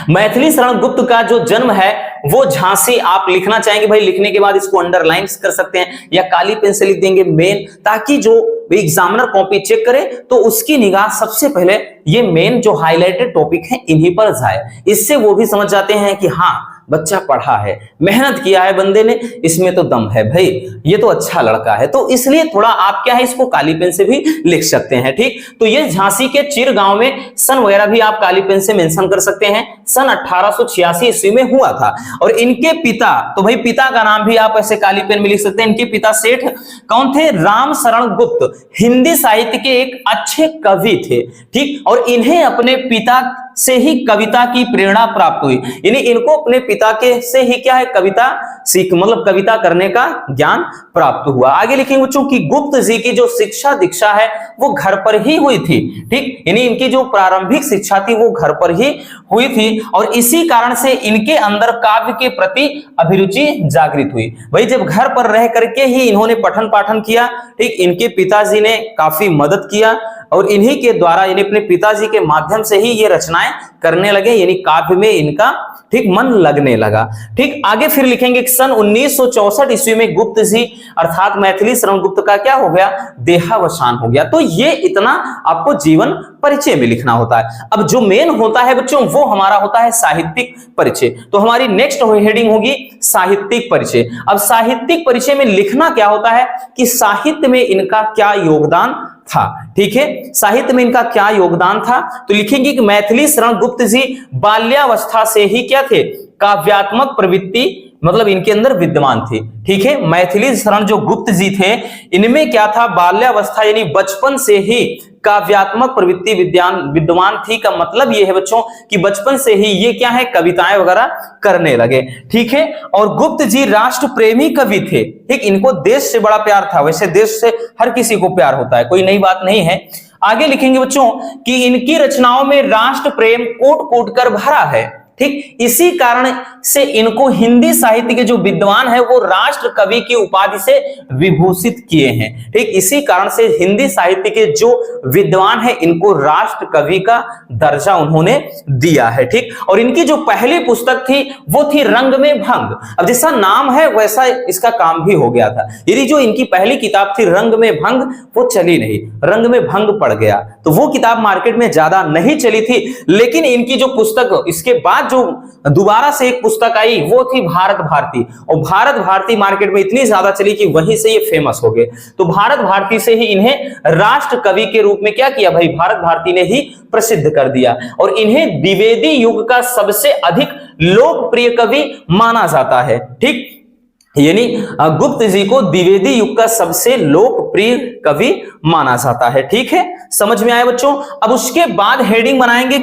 मैथिली शरण गुप्त का जो जन्म है वो झांसी, आप लिखना चाहेंगे भाई, लिखने के बाद इसको अंडरलाइन कर सकते हैं या काली पेन से लिख देंगे मेन, ताकि जो एग्जामिनर कॉपी चेक करे तो उसकी निगाह सबसे पहले ये मेन जो हाईलाइटेड टॉपिक है इन्हीं पर जाए। इससे वो भी समझ जाते हैं कि हाँ बच्चा पढ़ा है, मेहनत किया है बंदे ने, इसमें तो दम है भाई, ये तो अच्छा लड़का है, तो इसलिए थोड़ा आप क्या है इसको काली पेन से भी लिख सकते हैं। ठीक, तो ये झांसी के चिर गांव में सन वगैरह भी आप काली पेन से मेंशन कर सकते हैं। सन 1886 ईस्वी में हुआ था। और इनके पिता, तो भाई पिता का नाम भी आप ऐसे काली पेन में लिख सकते हैं। इनके पिता सेठ कौन थे? राम शरण गुप्त, हिंदी साहित्य के एक अच्छे कवि थे। ठीक, और इन्हें अपने पिता से ही कविता की प्रेरणा प्राप्त हुई, यानी इनको अपने पिता के से ही क्या है कविता सीख, मतलब कविता करने का ज्ञान प्राप्त हुआ। आगे लिखेंगे बच्चों की गुप्त जी की जो शिक्षा दीक्षा है वो घर पर ही हुई थी। ठीक, यानी इनकी जो प्रारंभिक शिक्षा थी वो घर पर ही हुई थी और इसी कारण से इनके अंदर काव्य के प्रति अभिरुचि जागृत हुई। भाई जब घर पर रह करके ही इन्होंने पठन पाठन किया, ठीक, इनके पिताजी ने काफी मदद किया और इन्हीं के द्वारा, यानी अपने पिताजी के माध्यम से ही ये रचनाएं करने लगे, यानी काव्य में इनका ठीक मन लगने लगा। ठीक, आगे फिर लिखेंगे कि सन 1964 ईस्वी में गुप्त जी अर्थात मैथिली शरण गुप्त का क्या हो गया? देहावसान हो गया। तो ये इतना आपको जीवन परिचय में लिखना होता है। अब जो मेन होता है बच्चों वो हमारा होता है साहित्यिक परिचय। तो हमारी नेक्स्ट हेडिंग होगी साहित्यिक परिचय। अब साहित्यिक परिचय में लिखना क्या होता है कि साहित्य में इनका क्या योगदान था। ठीक है, साहित्य में इनका क्या योगदान था, तो लिखेंगे कि मैथिली शरण गुप्त जी बाल्यावस्था से ही क्या थे? काव्यात्मक प्रवृत्ति मतलब इनके अंदर विद्यमान थी। ठीक है, मैथिली शरण जो गुप्त जी थे इनमें क्या था? बाल्यावस्था यानी बचपन से ही काव्यात्मक प्रवृत्ति विद्यमान थी। का मतलब ये है बच्चों कि बचपन से ही ये क्या है कविताएं वगैरह करने लगे। ठीक है, और गुप्त जी राष्ट्र प्रेमी कवि थे। ठीक, इनको देश से बड़ा प्यार था, वैसे देश से हर किसी को प्यार होता है, कोई नई बात नहीं है। आगे लिखेंगे बच्चों कि इनकी रचनाओं में राष्ट्र प्रेम कोट कोट कर भरा है। ठीक, इसी कारण से इनको हिंदी साहित्य के जो विद्वान है वो राष्ट्र कवि की उपाधि से विभूषित किए हैं। ठीक, इसी कारण से हिंदी साहित्य के जो विद्वान है इनको राष्ट्र कवि का दर्जा उन्होंने दिया है। ठीक, और इनकी जो पहली पुस्तक थी वो थी रंग में भंग। अब जैसा नाम है वैसा इसका काम भी हो गया था। यदि जो इनकी पहली किताब थी रंग में भंग वो चली नहीं, रंग में भंग पड़ गया, तो वो किताब मार्केट में ज्यादा नहीं चली थी। लेकिन इनकी जो पुस्तक इसके बाद जो दोबारा से एक पुस्तक आई वो थी भारत भारती, और भारत भारती मार्केट में इतनी ज्यादा चली कि वहीं से ये फेमस हो गए। तो भारत भारती से ही इन्हें राष्ट्र कवि के रूप में क्या किया भाई? भारत भारती ने ही प्रसिद्ध कर दिया और इन्हें द्विवेदी युग का सबसे अधिक लोकप्रिय कवि माना जाता है। ठीक, यानी गुप्त जी को द्विवेदी युग का सबसे लोकप्रिय कवि माना जाता है। ठीक है, समझ में आया बच्चों। अब उसके बाद हेडिंग बनाएंगे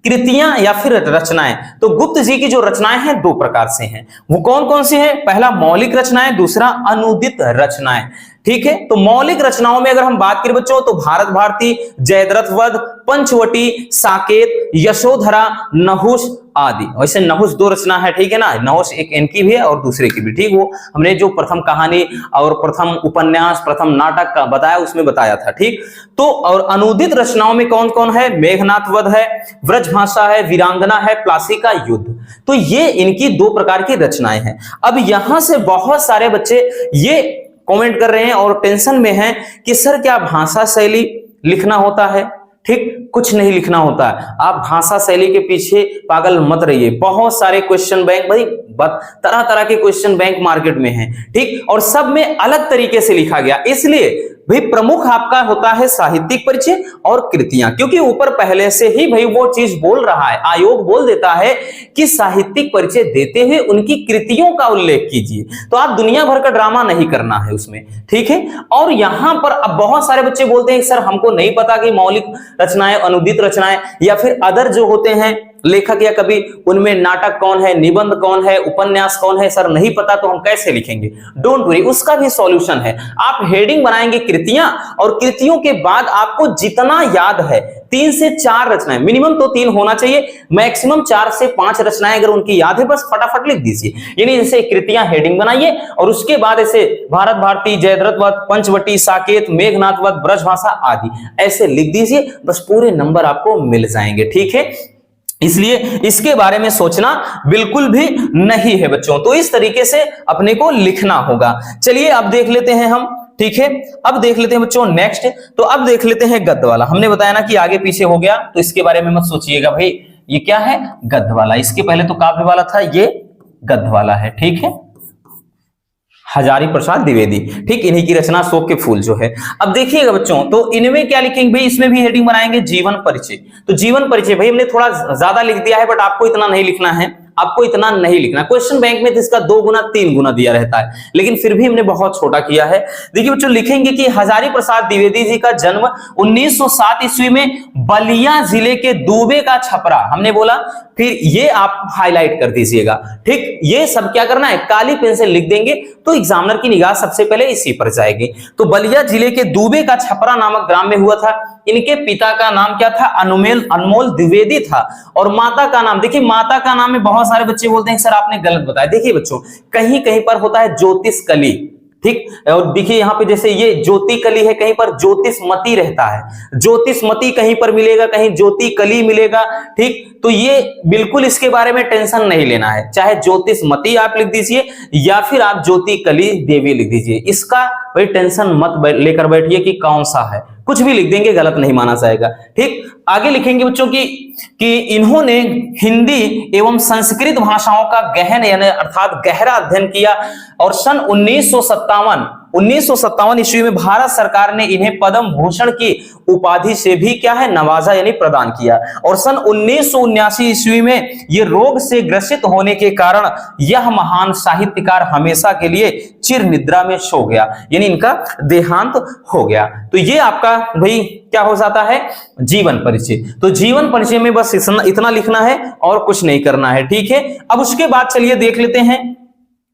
कृतियां या फिर रचनाएं। तो गुप्त जी की जो रचनाएं हैं दो प्रकार से हैं, वो कौन कौन सी हैं? पहला मौलिक रचनाएं, दूसरा अनुदित रचनाएं। ठीक है, तो मौलिक रचनाओं में अगर हम बात करें बच्चों तो भारत भारती, जयद्रथ वध, पंचवटी, साकेत, यशोधरा, नहुष आदि। वैसे नहुष दो रचना है, ठीक है ना, नहुष एक इनकी भी है और दूसरे की भी। ठीक, वो हमने जो प्रथम कहानी और प्रथम उपन्यास, प्रथम नाटक का बताया उसमें बताया था। ठीक, तो और अनुदित रचनाओं में कौन कौन है? मेघनाथ वध है, व्रजभाषा है, वीरांगना है, प्लासी का युद्ध। तो ये इनकी दो प्रकार की रचनाएं हैं। अब यहां से बहुत सारे बच्चे ये कमेंट कर रहे हैं और टेंशन में हैं कि सर क्या भाषा शैली लिखना होता है? ठीक, कुछ नहीं लिखना होता है। आप भाषा शैली के पीछे पागल मत रहिए। बहुत सारे क्वेश्चन बैंक भाई तरह तरह के क्वेश्चन बैंक मार्केट में हैं। ठीक, और सब में अलग तरीके से लिखा गया, इसलिए भाई प्रमुख आपका होता है साहित्यिक परिचय और कृतियां, क्योंकि ऊपर पहले से ही भाई वो चीज बोल रहा है, आयोग बोल देता है कि साहित्यिक परिचय देते हुए उनकी कृतियों का उल्लेख कीजिए। तो आप दुनिया भर का ड्रामा नहीं करना है उसमें। ठीक है, और यहां पर अब बहुत सारे बच्चे बोलते हैं सर हमको नहीं पता कि मौलिक रचनाएं, अनुदित रचनाएं या फिर अदर जो होते हैं लेखक या कवि, उनमें नाटक कौन है, निबंध कौन है, उपन्यास कौन है, सर नहीं पता तो हम कैसे लिखेंगे? डोंट वरी, उसका भी सॉल्यूशन है। आप हेडिंग बनाएंगे कृतियां, और कृतियों के बाद आपको जितना याद है 3 से 4 रचनाएं, मिनिमम तो 3 होना चाहिए, मैक्सिमम 4 से 5 रचनाएं अगर उनकी याद है बस फटाफट लिख दीजिए। यानी जैसे कृतियां हेडिंग बनाइए और उसके बाद ऐसे भारत भारती, जयद्रथ वध, पंचवटी, साकेत, मेघनाथ वध, ब्रजभाषा आदि ऐसे लिख दीजिए, बस पूरे नंबर आपको मिल जाएंगे। ठीक है, इसलिए इसके बारे में सोचना बिल्कुल भी नहीं है बच्चों। तो इस तरीके से अपने को लिखना होगा। चलिए अब देख लेते हैं हम। ठीक है, अब देख लेते हैं बच्चों नेक्स्ट। तो अब देख लेते हैं गद्य वाला। हमने बताया ना कि आगे पीछे हो गया, तो इसके बारे में मत सोचिएगा भाई ये क्या है, गद्य वाला। इसके पहले तो काव्य वाला था, ये गद्य वाला है। ठीक है, हजारी प्रसाद द्विवेदी। ठीक, इन्हीं की रचना अशोक के फूल जो है। अब देखिएगा बच्चों, तो इनमें क्या लिखेंगे भाई, इसमें भी हेडिंग बनाएंगे जीवन परिचय। तो जीवन परिचय भाई हमने थोड़ा ज्यादा लिख दिया है, बट आपको इतना नहीं लिखना है, आपको इतना नहीं लिखना। क्वेश्चन बैंक में तो इसका 2 गुना 3 गुना दिया रहता है, लेकिन फिर भी हमने बहुत छोटा किया है। देखिए बच्चों, लिखेंगे कि हजारी प्रसाद द्विवेदी जी का जन्म 1907 ईस्वी में बलिया जिले के दूबे का छपरा, हमने बोला, फिर ये आप हाईलाइट कर दीजिएगा। ठीक, ये सब क्या करना है, काली पेन से लिख देंगे तो एग्जामिनर की निगाह सबसे पहले इसी पर जाएगी। तो बलिया जिले के दूबे का छपरा नामक ग्राम में हुआ था। इनके पिता का नाम क्या था, अनमोल द्विवेदी था, और माता का नाम, देखिए माता का नाम में बहुत सारे बच्चे बोलते हैं सर आपने गलत बताया। देखिए बच्चों, कहीं कहीं पर होता है ज्योतिष कली। ठीक, और देखिए यहाँ पे जैसे ये ज्योति कली है, कहीं पर ज्योतिषमती रहता है, ज्योतिषमती कहीं पर मिलेगा, कहीं ज्योति कली मिलेगा। ठीक, तो ये बिल्कुल इसके बारे में टेंशन नहीं लेना है, चाहे ज्योतिषमती आप लिख दीजिए या फिर आप ज्योति कली देवी लिख दीजिए, इसका भाई टेंशन मत लेकर बैठिए कि कौन सा है, कुछ भी लिख देंगे गलत नहीं माना जाएगा। ठीक, आगे लिखेंगे बच्चों कि इन्होंने हिंदी एवं संस्कृत भाषाओं का गहन यानी अर्थात गहरा अध्ययन किया, और सन 1957 ईस्वी में भारत सरकार ने इन्हें पद्म भूषण की उपाधि से भी क्या है, नवाजा यानी प्रदान किया। और सन 1979 ईस्वी में ये रोग से ग्रसित होने के कारण यह महान साहित्यकार हमेशा के लिए चिर निद्रा में सो गया, यानी इनका देहांत हो गया। तो ये आपका भाई क्या हो जाता है, जीवन परिचय। तो जीवन परिचय में बस इतना लिखना है और कुछ नहीं करना है। ठीक है, अब उसके बाद चलिए देख लेते हैं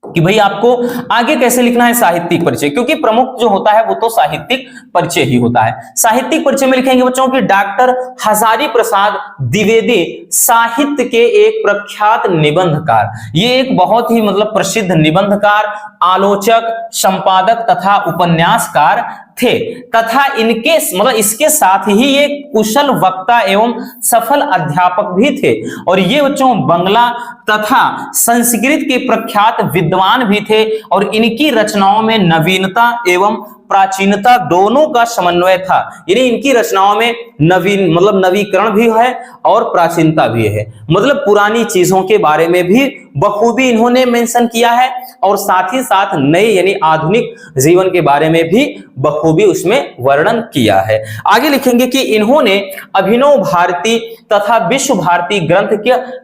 कि भाई आपको आगे कैसे लिखना है साहित्यिक परिचय, क्योंकि प्रमुख जो होता है वो तो साहित्यिक परिचय ही होता है। साहित्यिक परिचय में लिखेंगे बच्चों कि डॉक्टर हजारी प्रसाद द्विवेदी साहित्य के एक प्रख्यात निबंधकार, ये एक बहुत ही मतलब प्रसिद्ध निबंधकार, आलोचक, संपादक तथा उपन्यासकार थे, तथा इनके मतलब इसके साथ ही ये कुशल वक्ता एवं सफल अध्यापक भी थे। और ये बच्चों बंगला तथा संस्कृत के प्रख्यात विद्वान भी थे, और इनकी रचनाओं में नवीनता एवं प्राचीनता दोनों का समन्वय था, यानी इनकी रचनाओं में नवीकरण भी है और प्राचीनता भी है, मतलब पुरानी चीजों के बारे में भी बखूबी इन्होंने मेंशन किया है, और साथ ही साथ नए यानी आधुनिक जीवन के बारे में भी बखूबी उसमें वर्णन किया है। आगे लिखेंगे कि इन्होंने अभिनव भारती तथा विश्व भारती ग्रंथ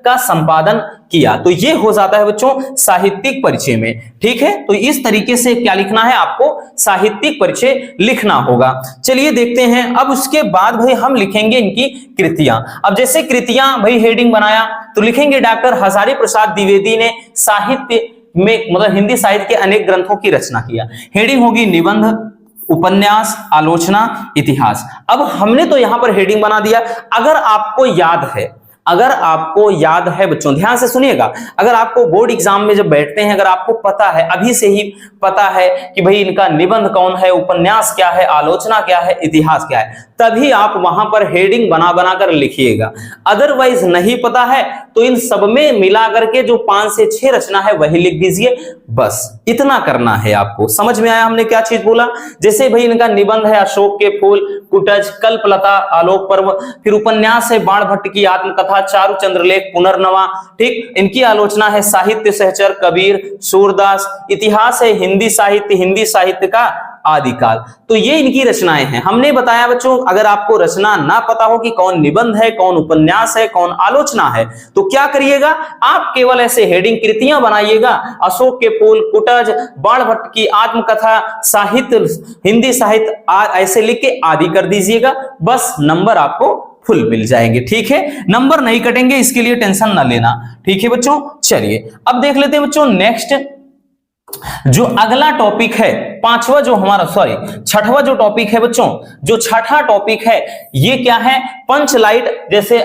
का संपादन किया। तो ये हो जाता है बच्चों साहित्यिक परिचय में। ठीक है, तो इस तरीके से क्या लिखना है, आपको साहित्यिक परिचय लिखना होगा। चलिए देखते हैं, अब उसके बाद भाई हम लिखेंगे इनकी कृतियां। अब जैसे कृतियां भाई हेडिंग बनाया तो लिखेंगे डॉक्टर हजारी प्रसाद द्विवेदी ने साहित्य में मतलब हिंदी साहित्य के अनेक ग्रंथों की रचना किया। हेडिंग होगी निबंध, उपन्यास, आलोचना, इतिहास। अब हमने तो यहां पर हेडिंग बना दिया। अगर आपको याद है बच्चों, ध्यान से सुनिएगा, अगर आपको बोर्ड एग्जाम में जब बैठते हैं, अगर आपको पता है, अभी से ही पता है कि भाई इनका निबंध कौन है, उपन्यास क्या है, आलोचना क्या है, इतिहास क्या है, तभी आप वहां पर हेडिंग बना कर लिखिएगा। अदरवाइज नहीं पता है तो इन सब में मिला करके जो 5 से 6 रचना है वही लिख दीजिए, बस इतना करना है आपको। समझ में आया हमने क्या चीज बोला? जैसे भाई इनका निबंध है अशोक के फूल, कुटज, कल्पलता, आलोक पर्व, फिर उपन्यास है बाण भट्ट की आत्मकथा, चारु चंद्रलेख, पुनर्नवा। ठीक, इनकी आलोचना है साहित्य सहचर, कबीर, सूरदास। इतिहास है हिंदी साहित्य का आदिकाल। तो ये इनकी रचनाएं हैं। हमने बताया बच्चों, अगर आपको रचना ना पता हो कि कौन निबंध है, कौन उपन्यास है, कौन आलोचना है, तो क्या करिएगा, आप केवल ऐसे हेडिंग कृतियां बनाइएगा, अशोक के फूल, कुटज, बाण भट्ट की आत्मकथा, साहित्य, हिंदी साहित्य, ऐसे लिख के आदि कर दीजिएगा, बस नंबर आपको फुल मिल जाएंगे। ठीक है, नंबर नहीं कटेंगे, इसके लिए टेंशन ना लेना। ठीक है बच्चों, चलिए अब देख लेते हैं बच्चों नेक्स्ट जो अगला टॉपिक है, छठवां जो टॉपिक है बच्चों, जो छठा टॉपिक है ये क्या है, पंचलाइट। जैसे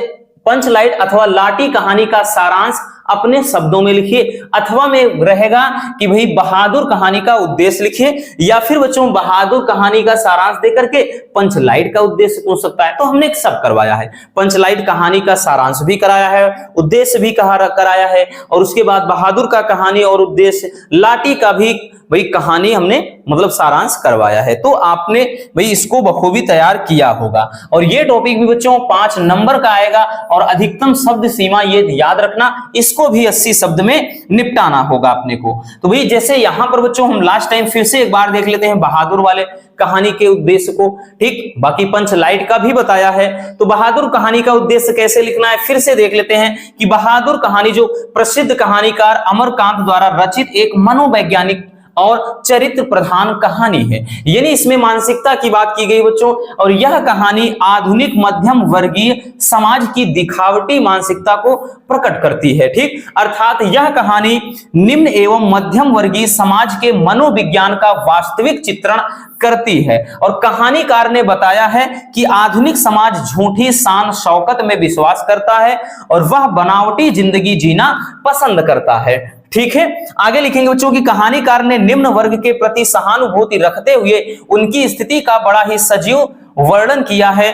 पंचलाइट अथवा लाठी कहानी का सारांश अपने शब्दों में लिखिए, अथवा में रहेगा कि भाई बहादुर कहानी का उद्देश्य लिखिए, या फिर बच्चों बहादुर कहानी का सारांश देकर के पंचलाइट का उद्देश्य पूछ सकता है। तो हमने सब करवाया है, पंचलाइट कहानी का सारांश भी कराया है, उद्देश्य भी कराया है, और उसके बाद बहादुर का कहानी और उद्देश्य, लाठी का भी भाई कहानी हमने मतलब सारांश करवाया है। तो आपने भाई इसको बखूबी तैयार किया होगा। और ये टॉपिक भी बच्चों 5 नंबर का आएगा और अधिकतम शब्द सीमा ये याद रखना, इसको भी 80 शब्द में निपटाना होगा अपने को। तो भाई जैसे यहां पर बच्चों हम लास्ट टाइम फिर से एक बार देख लेते हैं बहादुर वाले कहानी के उद्देश्य को, ठीक, बाकी पंच लाइट का भी बताया है। तो बहादुर कहानी का उद्देश्य कैसे लिखना है फिर से देख लेते हैं कि बहादुर कहानी जो प्रसिद्ध कहानीकार अमरकांत द्वारा रचित एक मनोवैज्ञानिक और चरित्र प्रधान कहानी है। यानी इसमें मानसिकता की बात की गई बच्चों, और यह कहानी आधुनिक मध्यम वर्गीय समाज की दिखावटी मानसिकता को प्रकट करती है, ठीक। अर्थात यह कहानी निम्न एवं मध्यम वर्गीय समाज के मनोविज्ञान का वास्तविक चित्रण करती है। और कहानीकार ने बताया है कि आधुनिक समाज झूठी शान शौकत में विश्वास करता है और वह बनावटी जिंदगी जीना पसंद करता है, ठीक है। आगे लिखेंगे बच्चों की कहानीकार ने निम्न वर्ग के प्रति सहानुभूति रखते हुए उनकी स्थिति का बड़ा ही सजीव वर्णन किया है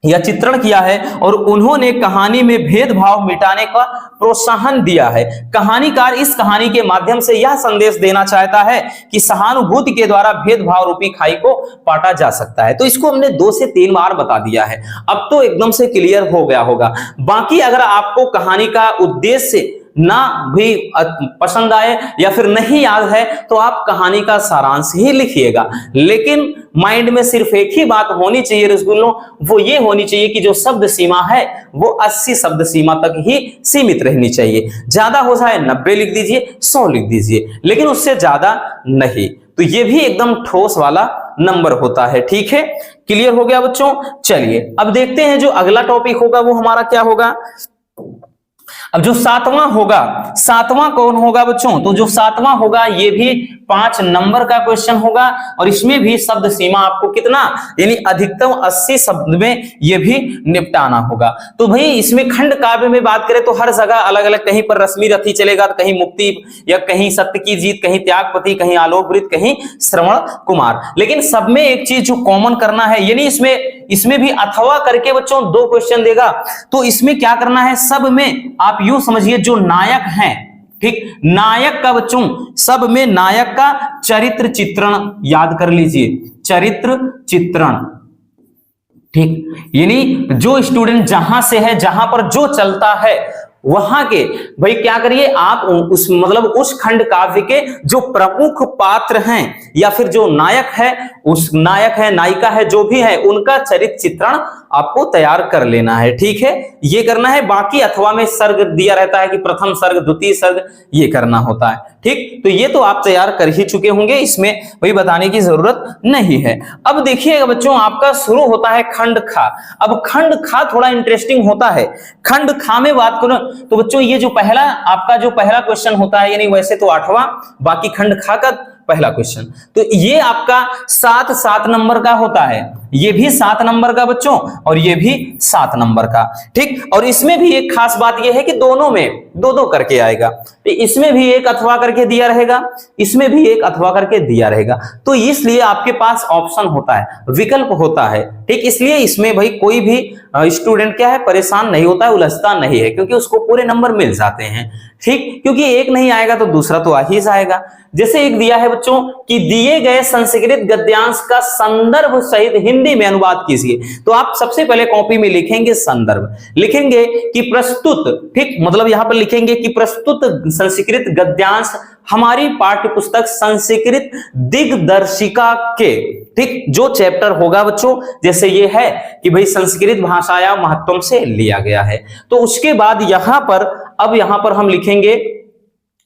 या चित्रण किया है, और उन्होंने कहानी में भेदभाव मिटाने का प्रोत्साहन दिया है। कहानीकार इस कहानी के माध्यम से यह संदेश देना चाहता है कि सहानुभूति के द्वारा भेदभाव रूपी खाई को पाटा जा सकता है। तो इसको हमने 2 से 3 बार बता दिया है, अब तो एकदम से क्लियर हो गया होगा। बाकी अगर आपको कहानी का उद्देश्य ना भी पसंद आए या फिर नहीं याद है तो आप कहानी का सारांश ही लिखिएगा, लेकिन माइंड में सिर्फ एक ही बात होनी चाहिए रसगुल्लों, वो ये होनी चाहिए कि जो शब्द सीमा है वो 80 शब्द सीमा तक ही सीमित रहनी चाहिए। ज्यादा हो जाए 90 लिख दीजिए, 100 लिख दीजिए, लेकिन उससे ज्यादा नहीं। तो ये भी एकदम ठोस वाला नंबर होता है, ठीक है। क्लियर हो गया बच्चों? चलिए अब देखते हैं जो अगला टॉपिक होगा वो हमारा क्या होगा। अब जो 7वां होगा, 7वां कौन होगा बच्चों? तो जो 7वां होगा ये भी 5 नंबर का क्वेश्चन होगा, और इसमें भी शब्द सीमा आपको कितना, यानी अधिकतम 80 शब्द में ये भी निपटाना होगा। तो भाई इसमें खंड काव्य में बात करें तो हर जगह अलग अलग, कहीं पर रश्मि रथी चलेगा, कहीं मुक्ति, या कहीं सत्य की जीत, कहीं त्यागपति, कहीं आलोकवृत, कहीं श्रवण कुमार। लेकिन सब में एक चीज जो कॉमन करना है, यानी इसमें भी अथवा करके बच्चों 2 क्वेश्चन देगा। तो इसमें क्या करना है, सब में आप यूं समझिए जो नायक हैं, ठीक, नायक का बच्चों सब में नायक का चरित्र चित्रण याद कर लीजिए, चरित्र चित्रण, ठीक। यानी जो स्टूडेंट जहां से है, जहां पर जो चलता है वहां के भाई क्या करिए आप उस मतलब उस खंड काव्य के जो प्रमुख पात्र हैं या फिर जो नायक है, उस नायक है, नायिका है, जो भी है, उनका चरित्र चित्रण आपको तैयार कर लेना है, ठीक है। ये करना है। बाकी अथवा में सर्ग दिया रहता है कि प्रथम सर्ग, द्वितीय सर्ग, ये करना होता है, ठीक। तो ये तो आप तैयार कर ही चुके होंगे, इसमें वही बताने की जरूरत नहीं है। अब देखिएगा बच्चों आपका शुरू होता है खंड खा। अब खंड खा थोड़ा इंटरेस्टिंग होता है। खंड खा में बात करूं तो बच्चों ये जो पहला क्वेश्चन होता है, यानी वैसे तो 8वां, बाकी खंड खा का पहला क्वेश्चन, तो ये आपका 7 नंबर का होता है। ये भी 7 नंबर का बच्चों, और ये भी 7 नंबर का, ठीक। और इसमें भी एक खास बात यह है कि दोनों में 2-2 करके आएगा। तो इसमें भी एक अथवा करके दिया रहेगा, इसमें भी एक अथवा करके दिया रहेगा। तो इसलिए आपके पास ऑप्शन होता है, विकल्प होता है, ठीक। इसलिए इसमें भाई कोई भी स्टूडेंट क्या है, परेशान नहीं होता है, उलझता नहीं है, क्योंकि उसको पूरे नंबर मिल जाते हैं, ठीक। क्योंकि एक नहीं आएगा तो दूसरा तो आ ही जाएगा। जैसे एक दिया है बच्चों कि दिए गए संस्कृत गद्यांश का संदर्भ सहित हिंदी में अनुवाद कीजिए। तो आप सबसे पहले कॉपी में लिखेंगे संदर्भ, लिखेंगे कि प्रस्तुत, ठीक, मतलब यहां पर लिखेंगे कि प्रस्तुत संस्कृत गद्यांश हमारी पाठ्य पुस्तक संस्कृत दिग्दर्शिका के, ठीक, जो चैप्टर होगा बच्चों, जैसे ये है कि भाई संस्कृत भाषाया महत्वम से लिया गया है। तो उसके बाद यहां पर हम लिखेंगे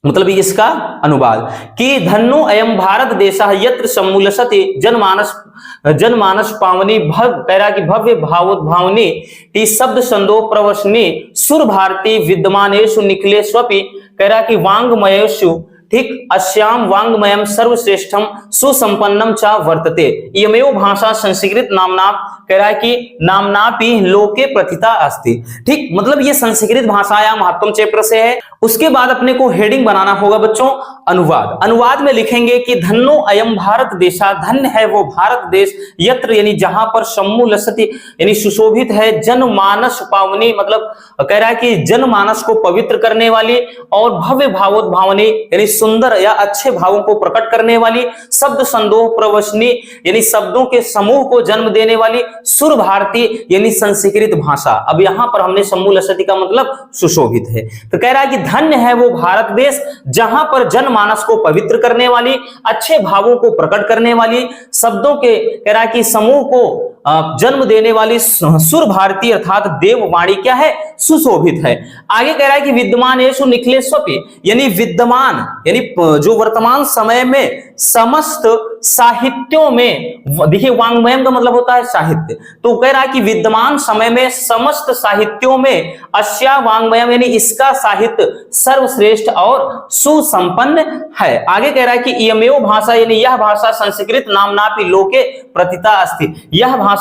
मतलब इसका अनुवाद कि धन्नो अयम भारत देशः यत्र सम्मूलसति जनमानस पावनी भव्य भावोद्भावनी टी शब्द संदो प्रवसनी सुर भारती विद्यमानेषु निखिलेष्वपि करा की वांग्मयेषु, ठीक, अस्याम वांग्मयम सर्वश्रेष्ठम सुसंपन्नम च वर्तते इयमेव भाषा संस्कृत नामना करा की नामनापि लोके प्रथिता अस्ति, ठीक। मतलब ये संस्कृत भाषाया महत्वम चैप्टर से है। उसके बाद अपने को हेडिंग बनाना होगा बच्चों अनुवाद। अनुवाद में लिखेंगे कि धन्नो अयम भारत देशा, धन्य है वो भारत देश, यत्र यानी जहां पर सम्मूलसति यानी सुशोभित है, जनमानस पावनी मतलब कह रहा है कि जनमानस को पवित्र करने वाली, और भव्य भावोद्भावनी यानी सुंदर या अच्छे भावों को प्रकट करने वाली, शब्द संदोह प्रवचनी यानी शब्दों के समूह को जन्म देने वाली, सुर भारती यानी संस्कृत भाषा। अब यहां पर हमने समूल असति का मतलब सुशोभित है। तो कह रहा है कि धन्य है वो भारत देश जहां पर जनमानस को पवित्र करने वाली, अच्छे भावों को प्रकट करने वाली, शब्दों के कह रहा है कि समूह को जन्म देने वाली सुर भारती अर्थात देववाणी क्या है, सुशोभित है। आगे कह रहा है कि विद्यमान येषु निखिलेष्वपि यानी विद्यमान यानी जो वर्तमान समय में समस्त साहित्यों में, देखिए वांग्मयम का मतलब होता है साहित्य, तो कह रहा है कि विद्यमान समय में समस्त साहित्यों में अस्या वांग्मयम यानी इसका साहित्य सर्वश्रेष्ठ और सुसंपन्न है। आगे कह रहा है कि इयमेव भाषा यानी यह भाषा संस्कृत नामनापि लोके प्रतिता अस्ति, यह भाषा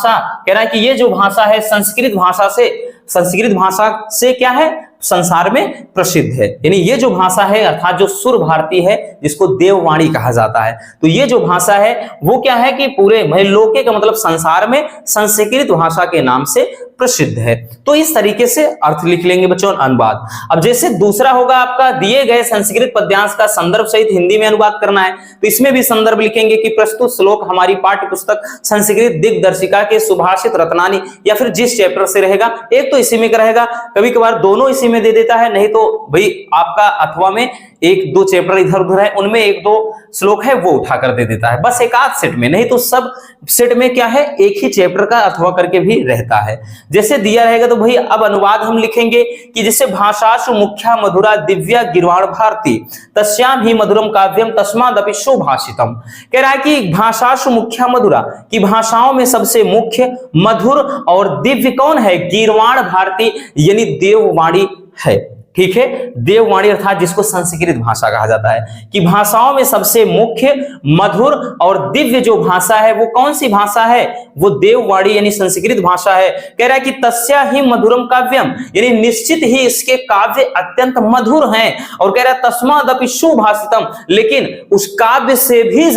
कह रहा है कि ये जो भाषा है संस्कृत भाषा से क्या है, संसार में प्रसिद्ध है। यानी ये जो भाषा है अर्थात जो सुर भारती है जिसको देववाणी कहा जाता है, तो ये जो भाषा है वो क्या है कि पूरे लोके का मतलब संसार में संस्कृत भाषा के नाम से प्रसिद्ध है। तो इस तरीके से अर्थ लिख लेंगे बच्चों अनुवाद। अब जैसे दूसरा होगा आपका दिए गए संस्कृत पद्यांश का संदर्भ सहित हिंदी में अनुवाद करना है, तो इसमें भी संदर्भ लिखेंगे कि प्रस्तुत श्लोक हमारी पाठ्य पुस्तक संस्कृत दिग्दर्शिका के सुभाषित रत्नानी या फिर जिस चैप्टर से रहेगा, एक तो इसी में का रहेगा, कभी कभार दोनों इसी में दे देता है, नहीं तो भाई आपका अथवा में एक दो चैप्टर इधर उधर है उनमें एक दो श्लोक है वो उठाकर दे देता है, बस एक आध सेट में, नहीं तो सब सेट में क्या है एक ही चैप्टर का अथवा करके भी रहता है। जैसे दिया रहेगा तो भाई अब अनुवाद हम लिखेंगे कि जैसे भाषासु मुख्या मधुरा दिव्या गिरवाण भारती तस्याम ही मधुरम काव्यम तस्मादपि सुभाषितम। कह रहा है कि भाषासु मुख्या मधुरा की भाषाओं में सबसे मुख्य मधुर और दिव्य कौन है, गिरवाण भारती यानी देववाणी है। ठीक है, देववाणी अर्थात जिसको संस्कृत भाषा कहा जाता है कि भाषाओं में सबसे मुख्य मधुर और दिव्य जो भाषा है वो कौन सी भाषा है, वो देववाणी यानी संस्कृत भाषा है। कह रहा है कि तस्या ही मधुरम काव्यम यानी निश्चित ही इसके काव्य अत्यंत मधुर हैं, और कह रहा है तस्मादपि सुभाषितम लेकिन उस काव्य से भी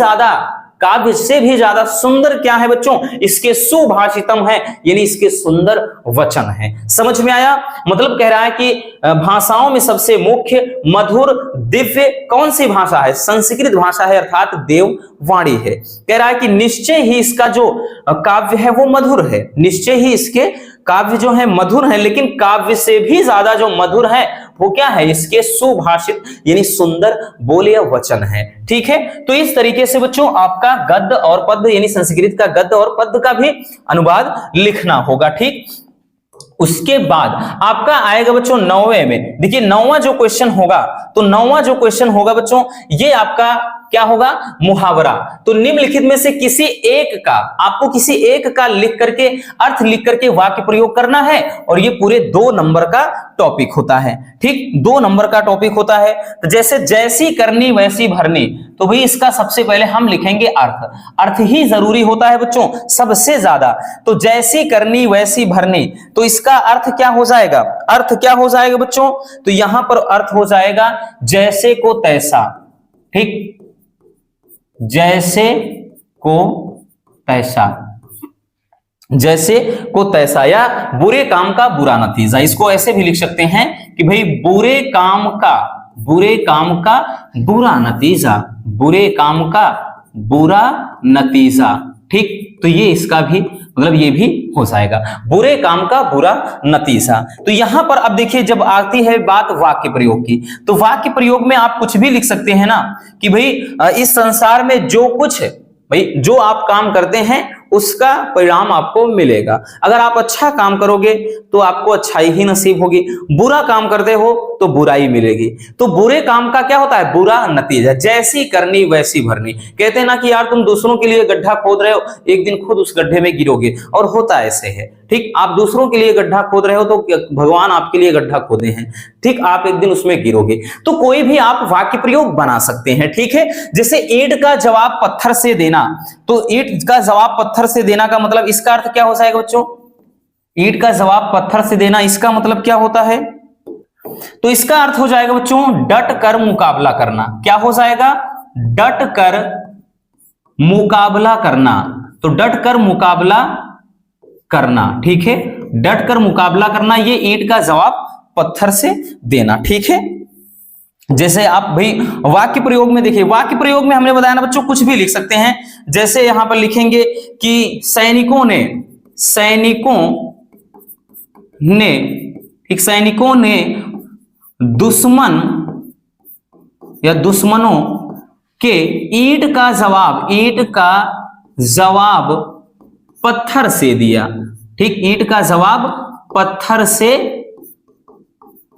ज्यादा सुंदर क्या है बच्चों, इसके सुभाषितम है यानी इसके सुंदर वचन है। समझ में आया? मतलब कह रहा है कि भाषाओं में सबसे मुख्य मधुर दिव्य कौन सी भाषा है, संस्कृत भाषा है अर्थात देववाणी है। कह रहा है कि निश्चय ही इसका जो काव्य है वो मधुर है, निश्चय ही इसके काव्य जो है मधुर है, लेकिन काव्य से भी ज्यादा जो मधुर है वो क्या है, इसके सुभाषित यानी सुंदर बोले वचन है। ठीक है, तो इस तरीके से बच्चों आपका गद्य और पद्य यानी संस्कृत का गद्य और पद्य का भी अनुवाद लिखना होगा। ठीक, उसके बाद आपका आएगा बच्चों 9वें में, देखिए 9वां जो क्वेश्चन होगा, तो 9वां जो क्वेश्चन होगा बच्चों ये आपका क्या होगा, मुहावरा। तो निम्नलिखित में से किसी एक का, आपको किसी एक का लिख करके अर्थ लिख करके वाक्य प्रयोग करना है, और ये पूरे 2 नंबर का टॉपिक होता है। ठीक, 2 नंबर का टॉपिक होता है। तो जैसे जैसी करनी वैसी भरनी, तो भाई इसका सबसे पहले हम लिखेंगे अर्थ, अर्थ ही जरूरी होता है बच्चों सबसे ज्यादा। तो जैसी करनी वैसी भरनी, तो इसका अर्थ क्या हो जाएगा, अर्थ क्या हो जाएगा बच्चों, तो यहां पर अर्थ हो जाएगा जैसे को तैसा। ठीक, जैसे को तैसा, जैसे को तैसा, या बुरे काम का बुरा नतीजा, इसको ऐसे भी लिख सकते हैं कि भाई बुरे काम का बुरा नतीजा, बुरे काम का बुरा नतीजा। ठीक, तो ये इसका भी मतलब ये भी हो जाएगा, बुरे काम का बुरा नतीजा। तो यहां पर अब देखिए जब आती है बात वाक्य प्रयोग की, तो वाक्य प्रयोग में आप कुछ भी लिख सकते हैं ना कि भाई इस संसार में जो कुछ भाई जो आप काम करते हैं उसका परिणाम आपको मिलेगा। अगर आप अच्छा काम करोगे तो आपको अच्छाई ही नसीब होगी, बुरा काम करते हो तो बुराई मिलेगी। तो बुरे काम का क्या होता है, बुरा नतीजा। जैसी करनी वैसी भरनी, कहते हैं ना कि यार तुम दूसरों के लिए गड्ढा खोद रहे हो, एक दिन खुद उस गड्ढे में गिरोगे, और होता ऐसे है। ठीक, आप दूसरों के लिए गड्ढा खोद रहे हो तो भगवान आपके लिए गड्ढा खोदे हैं, ठीक, आप एक दिन उसमें गिरोगे। तो कोई भी आप वाक्य प्रयोग बना सकते हैं। ठीक है, जैसे ईंट का जवाब पत्थर से देना, तो ईंट का जवाब पत्थर से देना का मतलब इसका अर्थ क्या हो जाएगा बच्चों, ईंट का जवाब पत्थर से देना, इसका मतलब क्या होता है, तो इसका अर्थ हो जाएगा बच्चों डट कर मुकाबला करना। क्या हो जाएगा, डट कर मुकाबला करना। तो डट कर मुकाबला करना, ठीक है, डट कर मुकाबला करना, ये ईंट का जवाब पत्थर से देना। ठीक है, जैसे आप भाई वाक्य प्रयोग में देखिए, वाक्य प्रयोग में हमने बताया ना बच्चों, कुछ भी लिख सकते हैं। जैसे यहां पर लिखेंगे कि सैनिकों ने दुश्मन या दुश्मनों के ईंट का जवाब पत्थर से दिया। ठीक, ईंट का जवाब पत्थर से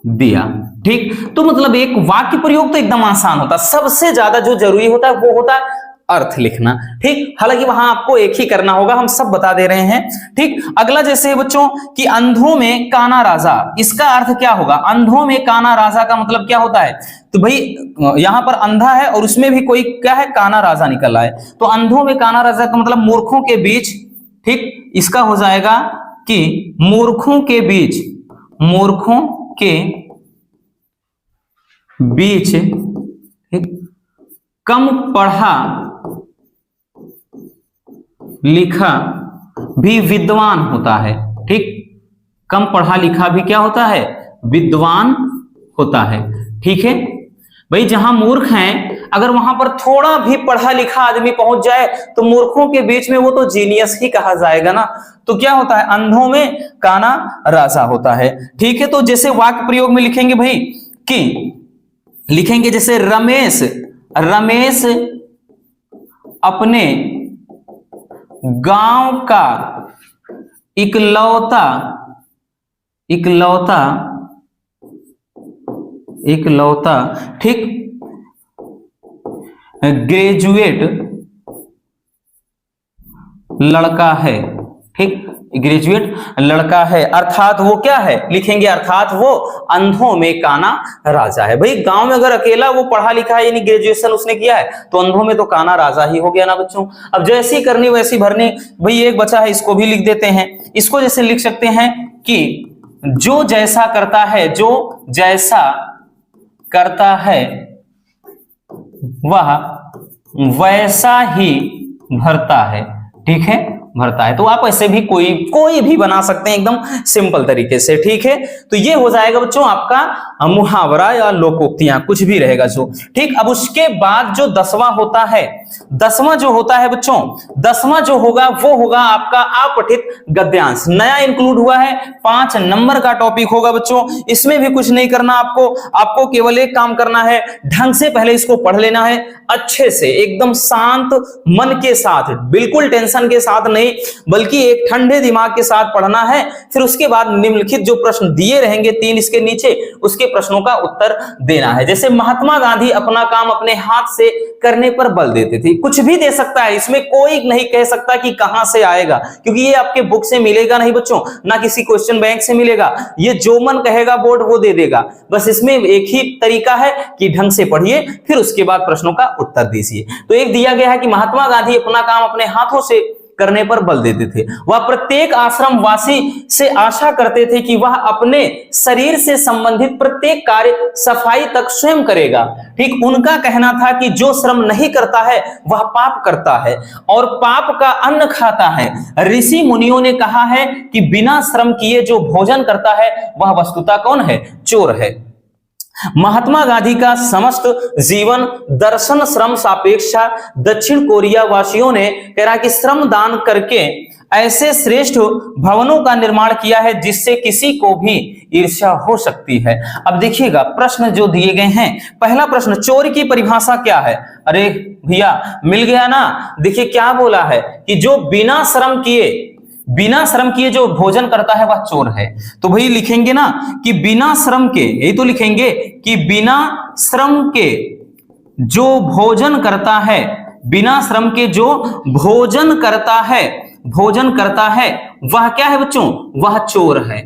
दिया। ठीक, तो मतलब एक वाक्य प्रयोग तो एकदम आसान होता, सबसे ज्यादा जो जरूरी होता है वो होता है अर्थ लिखना। ठीक, हालांकि वहां आपको एक ही करना होगा, हम सब बता दे रहे हैं। ठीक, अगला जैसे बच्चों कि अंधों में काना राजा, इसका अर्थ क्या होगा? अंधों में काना राजा का मतलब क्या होता है? तो भाई यहां पर अंधा है और उसमें भी कोई क्या है, काना राजा निकल रहा है, तो अंधों में काना राजा का मतलब मूर्खों के बीच। ठीक, इसका हो जाएगा कि मूर्खों के बीच कम पढ़ा लिखा भी विद्वान होता है। ठीक, कम पढ़ा लिखा भी क्या होता है? विद्वान होता है। ठीक है भाई, जहां मूर्ख हैं, अगर वहां पर थोड़ा भी पढ़ा लिखा आदमी पहुंच जाए तो मूर्खों के बीच में वो तो जीनियस ही कहा जाएगा ना। तो क्या होता है? अंधों में काना राजा होता है। ठीक है, तो जैसे वाक्य प्रयोग में लिखेंगे भाई कि लिखेंगे जैसे रमेश अपने गांव का इकलौता ठीक ग्रेजुएट लड़का है। ठीक, ग्रेजुएट लड़का है, अर्थात वो क्या है? लिखेंगे अर्थात वो अंधों में काना राजा है। भाई गांव में अगर अकेला वो पढ़ा लिखा है, यानी ग्रेजुएशन उसने किया है, तो अंधों में तो काना राजा ही हो गया ना बच्चों। अब जैसी करनी वैसी भरनी। भाई एक बचा है, इसको भी लिख देते हैं। इसको जैसे लिख सकते हैं कि जो जैसा करता है वह वैसा ही भरता है। ठीक है, भरता है। तो आप ऐसे भी कोई भी बना सकते हैं एकदम सिंपल तरीके से। ठीक है, तो ये हो जाएगा बच्चों आपका मुहावरा या लोकोक्तियां, कुछ भी रहेगा जो। ठीक, अब उसके बाद जो 10वां होता है, 10वां जो होता है बच्चों, 10वां जो होगा वो होगा आपका अपठित गद्यांश। नया इंक्लूड हुआ है, 5 नंबर का टॉपिक होगा बच्चों। इसमें भी कुछ नहीं करना आपको केवल एक काम करना है, ढंग से पहले इसको पढ़ लेना है, अच्छे से एकदम शांत मन के साथ, बिल्कुल टेंशन के साथ नहीं, बल्कि एक ठंडे दिमाग के साथ पढ़ना है। फिर उसके बाद निम्नलिखित जो प्रश्न दिए रहेंगे 3 इसके नीचे, उसके प्रश्नों का उत्तर देना है। जैसे महात्मा गांधी अपना काम अपने हाथ से करने पर बल देते थे, कुछ भी दे सकता है, इसमें कोई नहीं कह सकता कि कहां से आएगा, क्योंकि ये आपके बुक से मिलेगा नहीं बच्चों, ना किसी क्वेश्चन बैंक से मिलेगा। ये जो मन कहेगा बोर्ड वो दे देगा। बस इसमें एक ही तरीका है कि ढंग से पढ़िए, फिर उसके बाद प्रश्नों का उत्तर दीजिए। तो एक दिया गया है कि महात्मा गांधी अपना काम अपने हाथों से करने पर बल देते थे। वह प्रत्येक आश्रम वासी से आशा करते थे कि वह अपने शरीर से संबंधित प्रत्येक कार्य सफाई तक स्वयं करेगा। ठीक, उनका कहना था कि जो श्रम नहीं करता है वह पाप करता है और पाप का अन्न खाता है। ऋषि मुनियों ने कहा है कि बिना श्रम किए जो भोजन करता है वह वस्तुतः कौन है? चोर है। महात्मा गांधी का समस्त जीवन दर्शन श्रम सापेक्षा। दक्षिण कोरिया वासियों ने कह रहा कि श्रम दान करके ऐसे श्रेष्ठ भवनों का निर्माण किया है जिससे किसी को भी ईर्ष्या हो सकती है। अब देखिएगा प्रश्न जो दिए गए हैं, पहला प्रश्न, चोर की परिभाषा क्या है? अरे भैया मिल गया ना। देखिए क्या बोला है कि जो बिना श्रम किए जो भोजन करता है वह चोर है। तो भाई लिखेंगे ना कि बिना श्रम के, यही तो लिखेंगे कि बिना श्रम के जो भोजन करता है, बिना श्रम के जो भोजन करता है वह क्या है बच्चों? वह चोर है,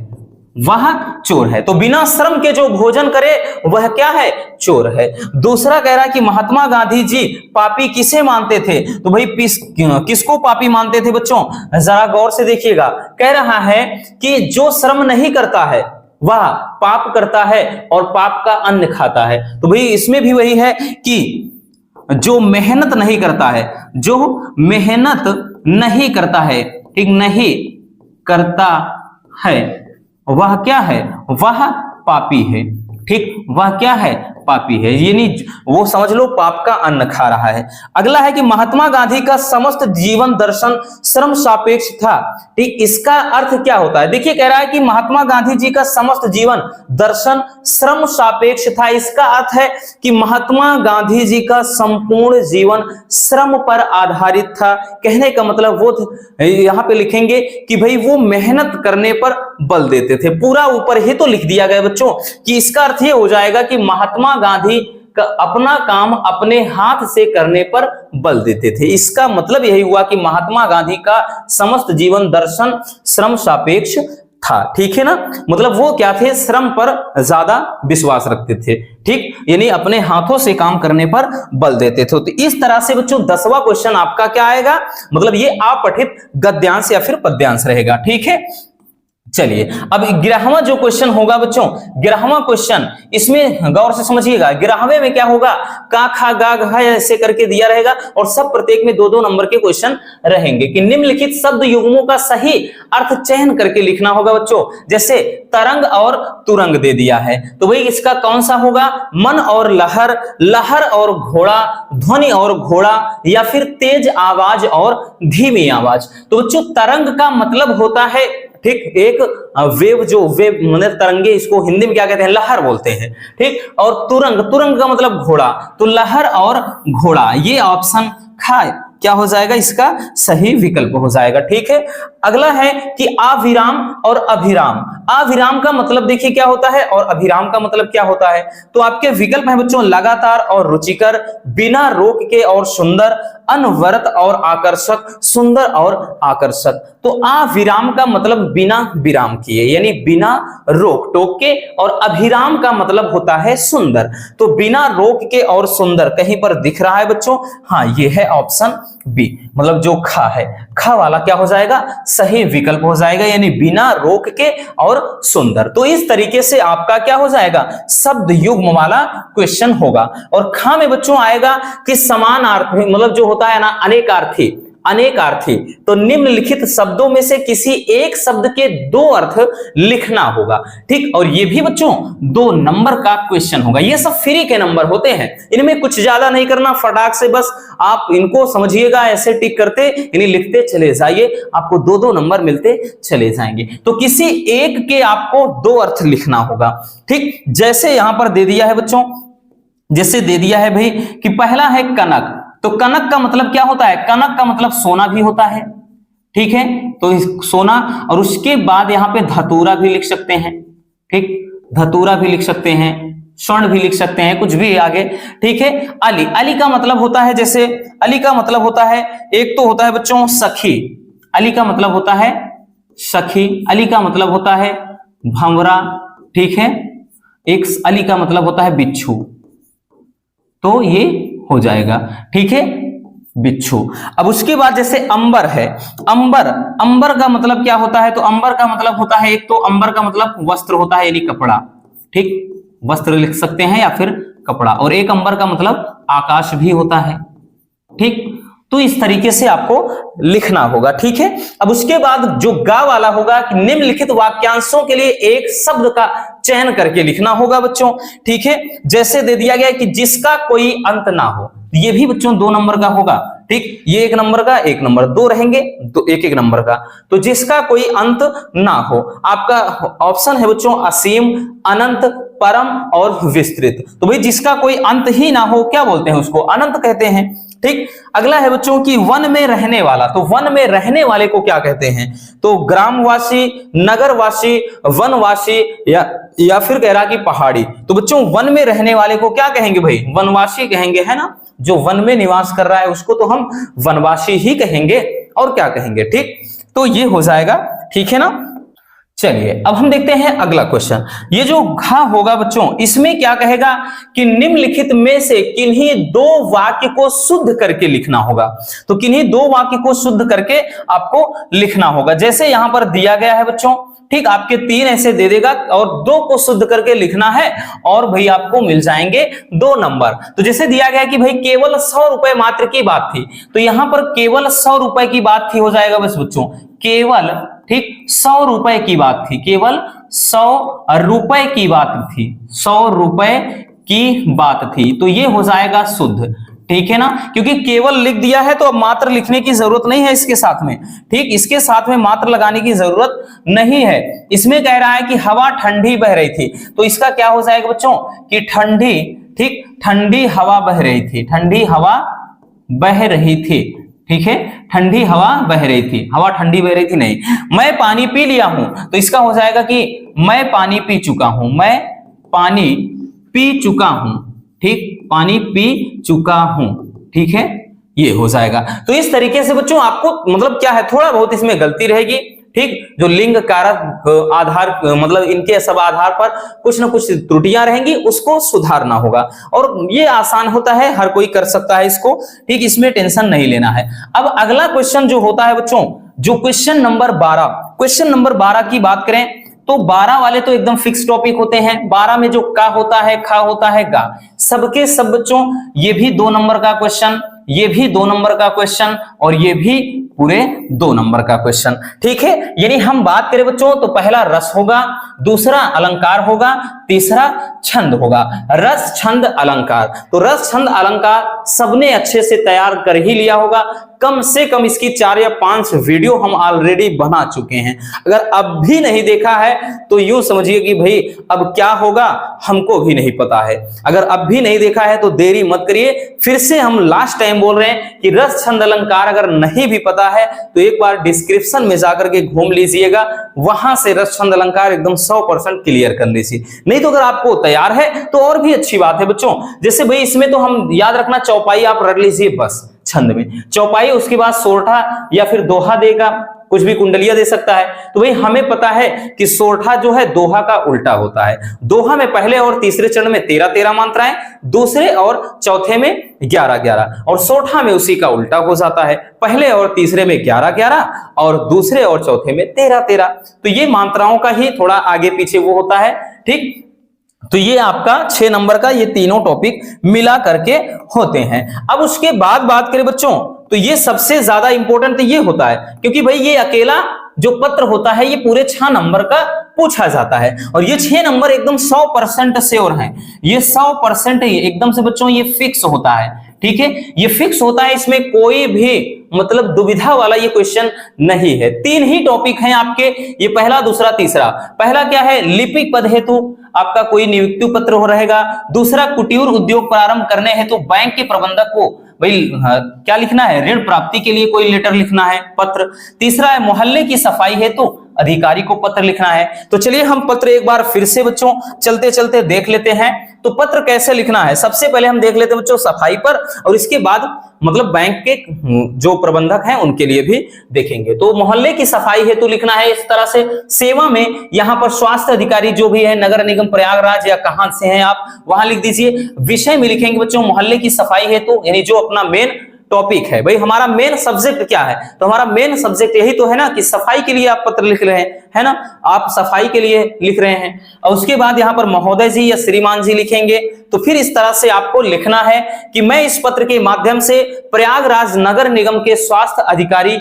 वह चोर है। तो बिना श्रम के जो भोजन करे वह क्या है? चोर है। दूसरा कह रहा है कि महात्मा गांधी जी पापी किसे मानते थे? तो भाई किसको पापी मानते थे बच्चों? जरा गौर से देखिएगा। कह रहा है कि जो श्रम नहीं करता है वह पाप करता है और पाप का अन्न खाता है। तो भाई इसमें भी वही है कि जो मेहनत नहीं करता है, ठीक नहीं करता है वह क्या है? वह पापी है। ठीक, वह क्या है? पापी है, यानी वो समझ लो पाप का अन्न खा रहा है। अगला है कि महात्मा गांधी का समस्त जीवन दर्शन श्रम सापेक्ष था। ठीक, इसका अर्थ क्या होता है? देखिए कह रहा है कि महात्मा गांधी जी का समस्त जीवन दर्शन श्रम सापेक्ष था। इसका अर्थ है कि महात्मा गांधी जी का संपूर्ण जीवन श्रम पर आधारित था। कहने का मतलब वो यहां पे लिखेंगे कि भाई वो मेहनत करने पर बल देते थे। पूरा ऊपर ही तो लिख दिया गया बच्चों कि इसका अर्थ ये हो जाएगा कि महात्मा गांधी का अपना काम अपने हाथ से करने पर बल देते थे। इसका मतलब यही हुआ कि महात्मा गांधी का समस्त जीवन दर्शन श्रम सापेक्ष था। ठीक है ना, मतलब वो क्या थे? श्रम पर ज्यादा विश्वास रखते थे। ठीक, यानी अपने हाथों से काम करने पर बल देते थे। तो इस तरह से बच्चों 10वां क्वेश्चन आपका क्या आएगा? मतलब ये अपठित गद्यांश या फिर पद्यांश रहेगा। ठीक है, चलिए अब 11वां जो क्वेश्चन होगा बच्चों, 11वां क्वेश्चन, इसमें गौर से समझिएगा। 11वें में क्या होगा? का खा गा घा ऐसे करके दिया रहेगा और सब प्रत्येक में 2-2 नंबर के क्वेश्चन रहेंगे कि निम्नलिखित शब्द युग्मों का सही अर्थ चयन करके लिखना होगा बच्चों। जैसे तरंग और तुरंग दे दिया है, तो भाई इसका कौन सा होगा? मन और लहर, लहर और घोड़ा, ध्वनि और घोड़ा, या फिर तेज आवाज और धीमी आवाज। तो बच्चों तरंग का मतलब होता है, ठीक, एक वेव, जो वेव मतलब तरंगे, इसको हिंदी में क्या कहते हैं? लहर बोलते हैं। ठीक, और तुरंग, तुरंग का मतलब घोड़ा, तो लहर और घोड़ा, ये ऑप्शन खा क्या हो जाएगा? इसका सही विकल्प हो जाएगा। ठीक है, अगला है कि अविराम और अभिराम। अविराम का मतलब देखिए क्या होता है और अभिराम का मतलब क्या होता है? तो आपके विकल्प है बच्चों लगातार और रुचिकर, बिना रोक के और सुंदर, अनवरत और आकर्षक, सुंदर और आकर्षक। तो अविराम का मतलब बिना विराम किए, यानी बिना रोक टोक के, और अभिराम का मतलब होता है सुंदर। तो बिना रोक के और सुंदर कहीं पर दिख रहा है बच्चों? हाँ, ये है ऑप्शन बी, मतलब जो खा है, खा वाला क्या हो जाएगा? सही विकल्प हो जाएगा, यानी बिना रोक के और सुंदर। तो इस तरीके से आपका क्या हो जाएगा? शब्द युग्म वाला क्वेश्चन होगा। और खा में बच्चों आएगा कि समानार्थी, मतलब जो होता है ना अनेकार्थी, अनेकार्थी। तो निम्नलिखित शब्दों में से किसी एक शब्द के 2 अर्थ लिखना होगा। ठीक, और ये भी बच्चों 2 नंबर का क्वेश्चन होगा। ये सब फ्री के नंबर होते हैं, इनमें कुछ ज्यादा नहीं करना, फटाक से बस आप इनको समझिएगा, ऐसे टिक करते यानी लिखते चले जाइए, आपको 2-2 नंबर मिलते चले जाएंगे। तो किसी एक के आपको 2 अर्थ लिखना होगा। ठीक, जैसे यहां पर दे दिया है बच्चों, जैसे दे दिया है भाई कि पहला है कनक। तो कनक का मतलब क्या होता है? कनक का मतलब सोना भी होता है। ठीक है, तो सोना, और उसके बाद यहां पे धतूरा भी लिख सकते हैं। ठीक, धतूरा भी लिख सकते हैं, स्वर्ण भी लिख सकते हैं, कुछ भी आगे। ठीक है, अली, अली का मतलब होता है, जैसे अली का मतलब होता है, एक तो होता है बच्चों सखी, अली का मतलब होता है सखी, अली का मतलब होता है भंवरा। ठीक है, एक अली का मतलब होता है बिच्छू, तो ये हो जाएगा। ठीक है, बिच्छू। अब उसके बाद जैसे अंबर है, अंबर, अंबर का मतलब क्या होता है? तो अंबर का मतलब होता है, एक तो अंबर का मतलब वस्त्र होता है, यानी कपड़ा। ठीक, वस्त्र लिख सकते हैं या फिर कपड़ा, और एक अंबर का मतलब आकाश भी होता है। ठीक, तो इस तरीके से आपको लिखना होगा। ठीक है, अब उसके बाद जो गा वाला होगा कि निम्नलिखित वाक्यांशों के लिए एक शब्द का चयन करके लिखना होगा बच्चों। ठीक है, जैसे दे दिया गया कि जिसका कोई अंत ना हो, ये भी बच्चों 2 नंबर का होगा। ठीक, ये 1 नंबर का, 1 नंबर, 2 रहेंगे तो 1-1 नंबर का। तो जिसका कोई अंत ना हो, आपका ऑप्शन है बच्चों असीम, अनंत, परम और विस्तृत। तो भाई जिसका कोई अंत ही ना हो, क्या बोलते हैं? उसको अनंत कहते हैं। ठीक, अगला है बच्चों कि वन में रहने वाला। तो वन में रहने वाले को क्या कहते हैं? तो ग्रामवासी, नगरवासी, वनवासी, या फिर कह रहा कि पहाड़ी। तो बच्चों वन में रहने वाले को क्या कहेंगे भाई? वनवासी कहेंगे, है ना। जो वन में निवास कर रहा है उसको तो हम वनवासी ही कहेंगे, और क्या कहेंगे। ठीक, तो ये हो जाएगा। ठीक है ना, चलिए अब हम देखते हैं अगला क्वेश्चन। ये जो घा होगा बच्चों, इसमें क्या कहेगा कि निम्नलिखित में से किन्हीं 2 वाक्य को शुद्ध करके लिखना होगा। तो किन्हीं 2 वाक्य को शुद्ध करके आपको लिखना होगा। जैसे यहां पर दिया गया है बच्चों, ठीक, आपके 3 ऐसे दे देगा और 2 को शुद्ध करके लिखना है, और भाई आपको मिल जाएंगे 2 नंबर। तो जैसे दिया गया कि भाई केवल 100 रुपए मात्र की बात थी, तो यहां पर केवल 100 रुपए की बात थी हो जाएगा बस बच्चों, केवल। ठीक, 100 रुपए की बात थी, केवल 100 रुपए की बात थी, 100 रुपए की बात थी, तो ये हो जाएगा शुद्ध, ठीक है ना, क्योंकि केवल लिख दिया है तो अब मात्र लिखने की जरूरत नहीं है इसके साथ में, ठीक, इसके साथ में मात्र लगाने की जरूरत नहीं है। इसमें कह रहा है कि हवा ठंडी बह रही थी, तो इसका क्या हो जाएगा बच्चों कि ठंडी, ठीक, ठंडी हवा बह रही थी, ठंडी हवा बह रही थी, ठीक है, ठंडी हवा बह रही थी, हवा ठंडी बह रही थी नहीं। मैं पानी पी लिया हूं, तो इसका हो जाएगा कि मैं पानी पी चुका हूं, मैं पानी पी चुका हूं, ठीक, पानी पी चुका हूं, ठीक है, ये हो जाएगा। तो इस तरीके से बच्चों आपको मतलब क्या है, थोड़ा बहुत इसमें गलती रहेगी, ठीक, जो लिंग कारक आधार मतलब इनके सब आधार पर कुछ ना कुछ त्रुटियां रहेंगी, उसको सुधारना होगा, और ये आसान होता है, हर कोई कर सकता है इसको, ठीक, इसमें टेंशन नहीं लेना है। अब अगला क्वेश्चन जो होता है बच्चों, जो क्वेश्चन नंबर 12, क्वेश्चन नंबर 12 की बात करें तो 12 वाले तो एकदम फिक्स टॉपिक होते हैं। 12 में जो का होता है, खा होता है, गा, सबके सब बच्चों, ये भी 2 नंबर का क्वेश्चन, ये भी 2 नंबर का क्वेश्चन, और ये भी पूरे 2 नंबर का क्वेश्चन, ठीक है। यानी हम बात करें बच्चों तो पहला रस होगा, दूसरा अलंकार होगा, तीसरा छंद होगा। रस छंद अलंकार, तो रस छंद अलंकार सबने अच्छे से तैयार कर ही लिया होगा, कम से कम इसकी 4 या 5 वीडियो हम ऑलरेडी बना चुके हैं। अगर अब भी नहीं देखा है तो यूं समझिए कि भाई अब क्या होगा हमको भी नहीं पता है। अगर अब भी नहीं देखा है तो देरी मत करिए, फिर से हम लास्ट टाइम बोल रहे हैं कि रस छंद अलंकार अगर नहीं भी पता है तो एक बार डिस्क्रिप्शन में जाकर के घूम लीजिएगा, वहां से रस छंद अलंकार एकदम 100% क्लियर कर लीजिए। नहीं तो अगर आपको तैयार है तो और भी अच्छी बात है बच्चों। जैसे भाई इसमें तो हम याद रखना, चौपाई आप रख लीजिए बस, छंद में चौपाई, उसके बाद सोरठा या फिर दोहा देगा, कुछ भी कुंडलिया दे सकता है। तो भाई हमें पता है कि सोरठा जो है दोहा का उल्टा होता है। दोहा में पहले और तीसरे चरण में 13-13 मात्राएं, दूसरे और चौथे में 11-11, और सोरठा में उसी का उल्टा हो जाता है, पहले और तीसरे में 11-11 और दूसरे और चौथे में 13-13। तो ये मात्राओं का ही थोड़ा आगे पीछे वो होता है, ठीक। तो ये आपका 6 नंबर का ये तीनों टॉपिक मिला करके होते हैं। अब उसके बाद बात करें बच्चों तो ये सबसे ज्यादा इंपॉर्टेंट तो ये होता है, क्योंकि भाई ये अकेला जो पत्र होता है ये पूरे 6 नंबर का पूछा जाता है, और ये 6 नंबर एकदम 100% श्योर हैं, ये 100% एकदम से बच्चों ये फिक्स होता है, ठीक है, ये फिक्स होता है, इसमें कोई भी मतलब दुविधा वाला ये क्वेश्चन नहीं है। 3 ही टॉपिक हैं आपके, ये पहला, दूसरा, तीसरा। पहला क्या है, लिपिक पद हेतु आपका कोई नियुक्ति पत्र हो रहेगा। दूसरा, कुटीर उद्योग प्रारंभ करने हेतु बैंक के प्रबंधक को भाई क्या लिखना है, ऋण प्राप्ति के लिए कोई लेटर लिखना है, पत्र। तीसरा है मोहल्ले की सफाई हेतु अधिकारी को पत्र लिखना है। तो चलिए हम पत्र एक बार फिर से बच्चों चलते चलते देख लेते हैं। तो पत्र कैसे लिखना है, सबसे पहले हम देख लेते हैं बच्चों सफाई पर, और इसके बाद मतलब बैंक के जो प्रबंधक हैं उनके लिए भी देखेंगे। तो मोहल्ले की सफाई हेतु लिखना है इस तरह से। सेवा में यहाँ पर स्वास्थ्य अधिकारी जो भी है, नगर निगम प्रयागराज या कहां से हैं आप, वहां लिख दीजिए। विषय में लिखेंगे बच्चों मोहल्ले की सफाई हेतु, यानी जो अपना मेन टॉपिक है, भाई हमारा मेन सब्जेक्ट क्या है, तो हमारा मेन सब्जेक्ट यही तो है ना कि सफाई के लिए आप पत्र लिख रहे हैं, है ना, आप सफाई के लिए लिख रहे हैं। और उसके बाद यहाँ पर महोदय जी या श्रीमान जी लिखेंगे। तो फिर इस तरह से आपको लिखना है कि मैं इस पत्र के माध्यम से प्रयागराज नगर निगम के स्वास्थ्य अधिकारी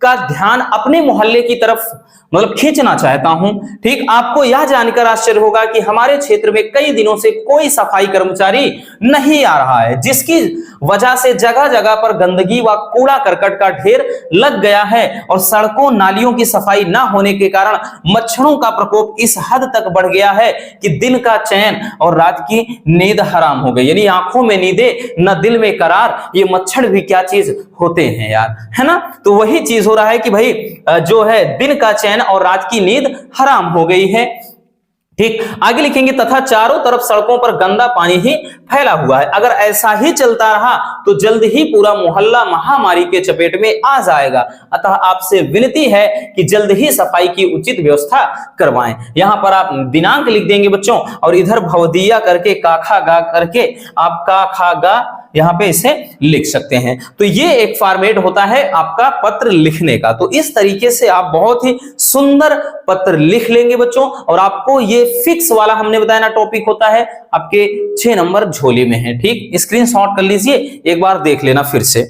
का ध्यान अपने मोहल्ले की तरफ मतलब खींचना चाहता हूं, ठीक। आपको यह जानकर आश्चर्य होगा कि हमारे क्षेत्र में कई दिनों से कोई सफाई कर्मचारी नहीं आ रहा है, जिसकी वजह से जगह जगह पर गंदगी व कूड़ा करकट का ढेर लग गया है, और सड़कों नालियों की सफाई न होने के कारण मच्छरों का प्रकोप इस हद तक बढ़ गया है कि दिन का चैन और रात की नींद हराम हो गई। यानी आंखों में नींदें न दिल में करार, ये मच्छर भी क्या चीज होते हैं यार, है ना। तो वही चीज हो रहा है कि भाई जो है दिन का चैन और रात की नींद हराम हो गई है, ठीक। आगे लिखेंगे तथा चारों तरफ सड़कों पर गंदा पानी ही फैला हुआ है। अगर ऐसा ही चलता रहा तो जल्द ही पूरा मोहल्ला महामारी के चपेट में आ जाएगा, अतः आपसे विनती है कि जल्द ही सफाई की उचित व्यवस्था करवाएं। यहां पर आप दिनांक लिख देंगे बच्चों, और इधर भवदिया करके काखा गा करके आप काखा गा यहां पे इसे लिख सकते हैं। तो ये एक फॉर्मेट होता है आपका पत्र लिखने का। तो इस तरीके से आप बहुत ही सुंदर पत्र लिख लेंगे बच्चों, और आपको ये फिक्स वाला हमने बताया ना टॉपिक होता है आपके 6 नंबर झोली में है, ठीक। स्क्रीनशॉट कर लीजिए, एक बार देख लेना फिर से।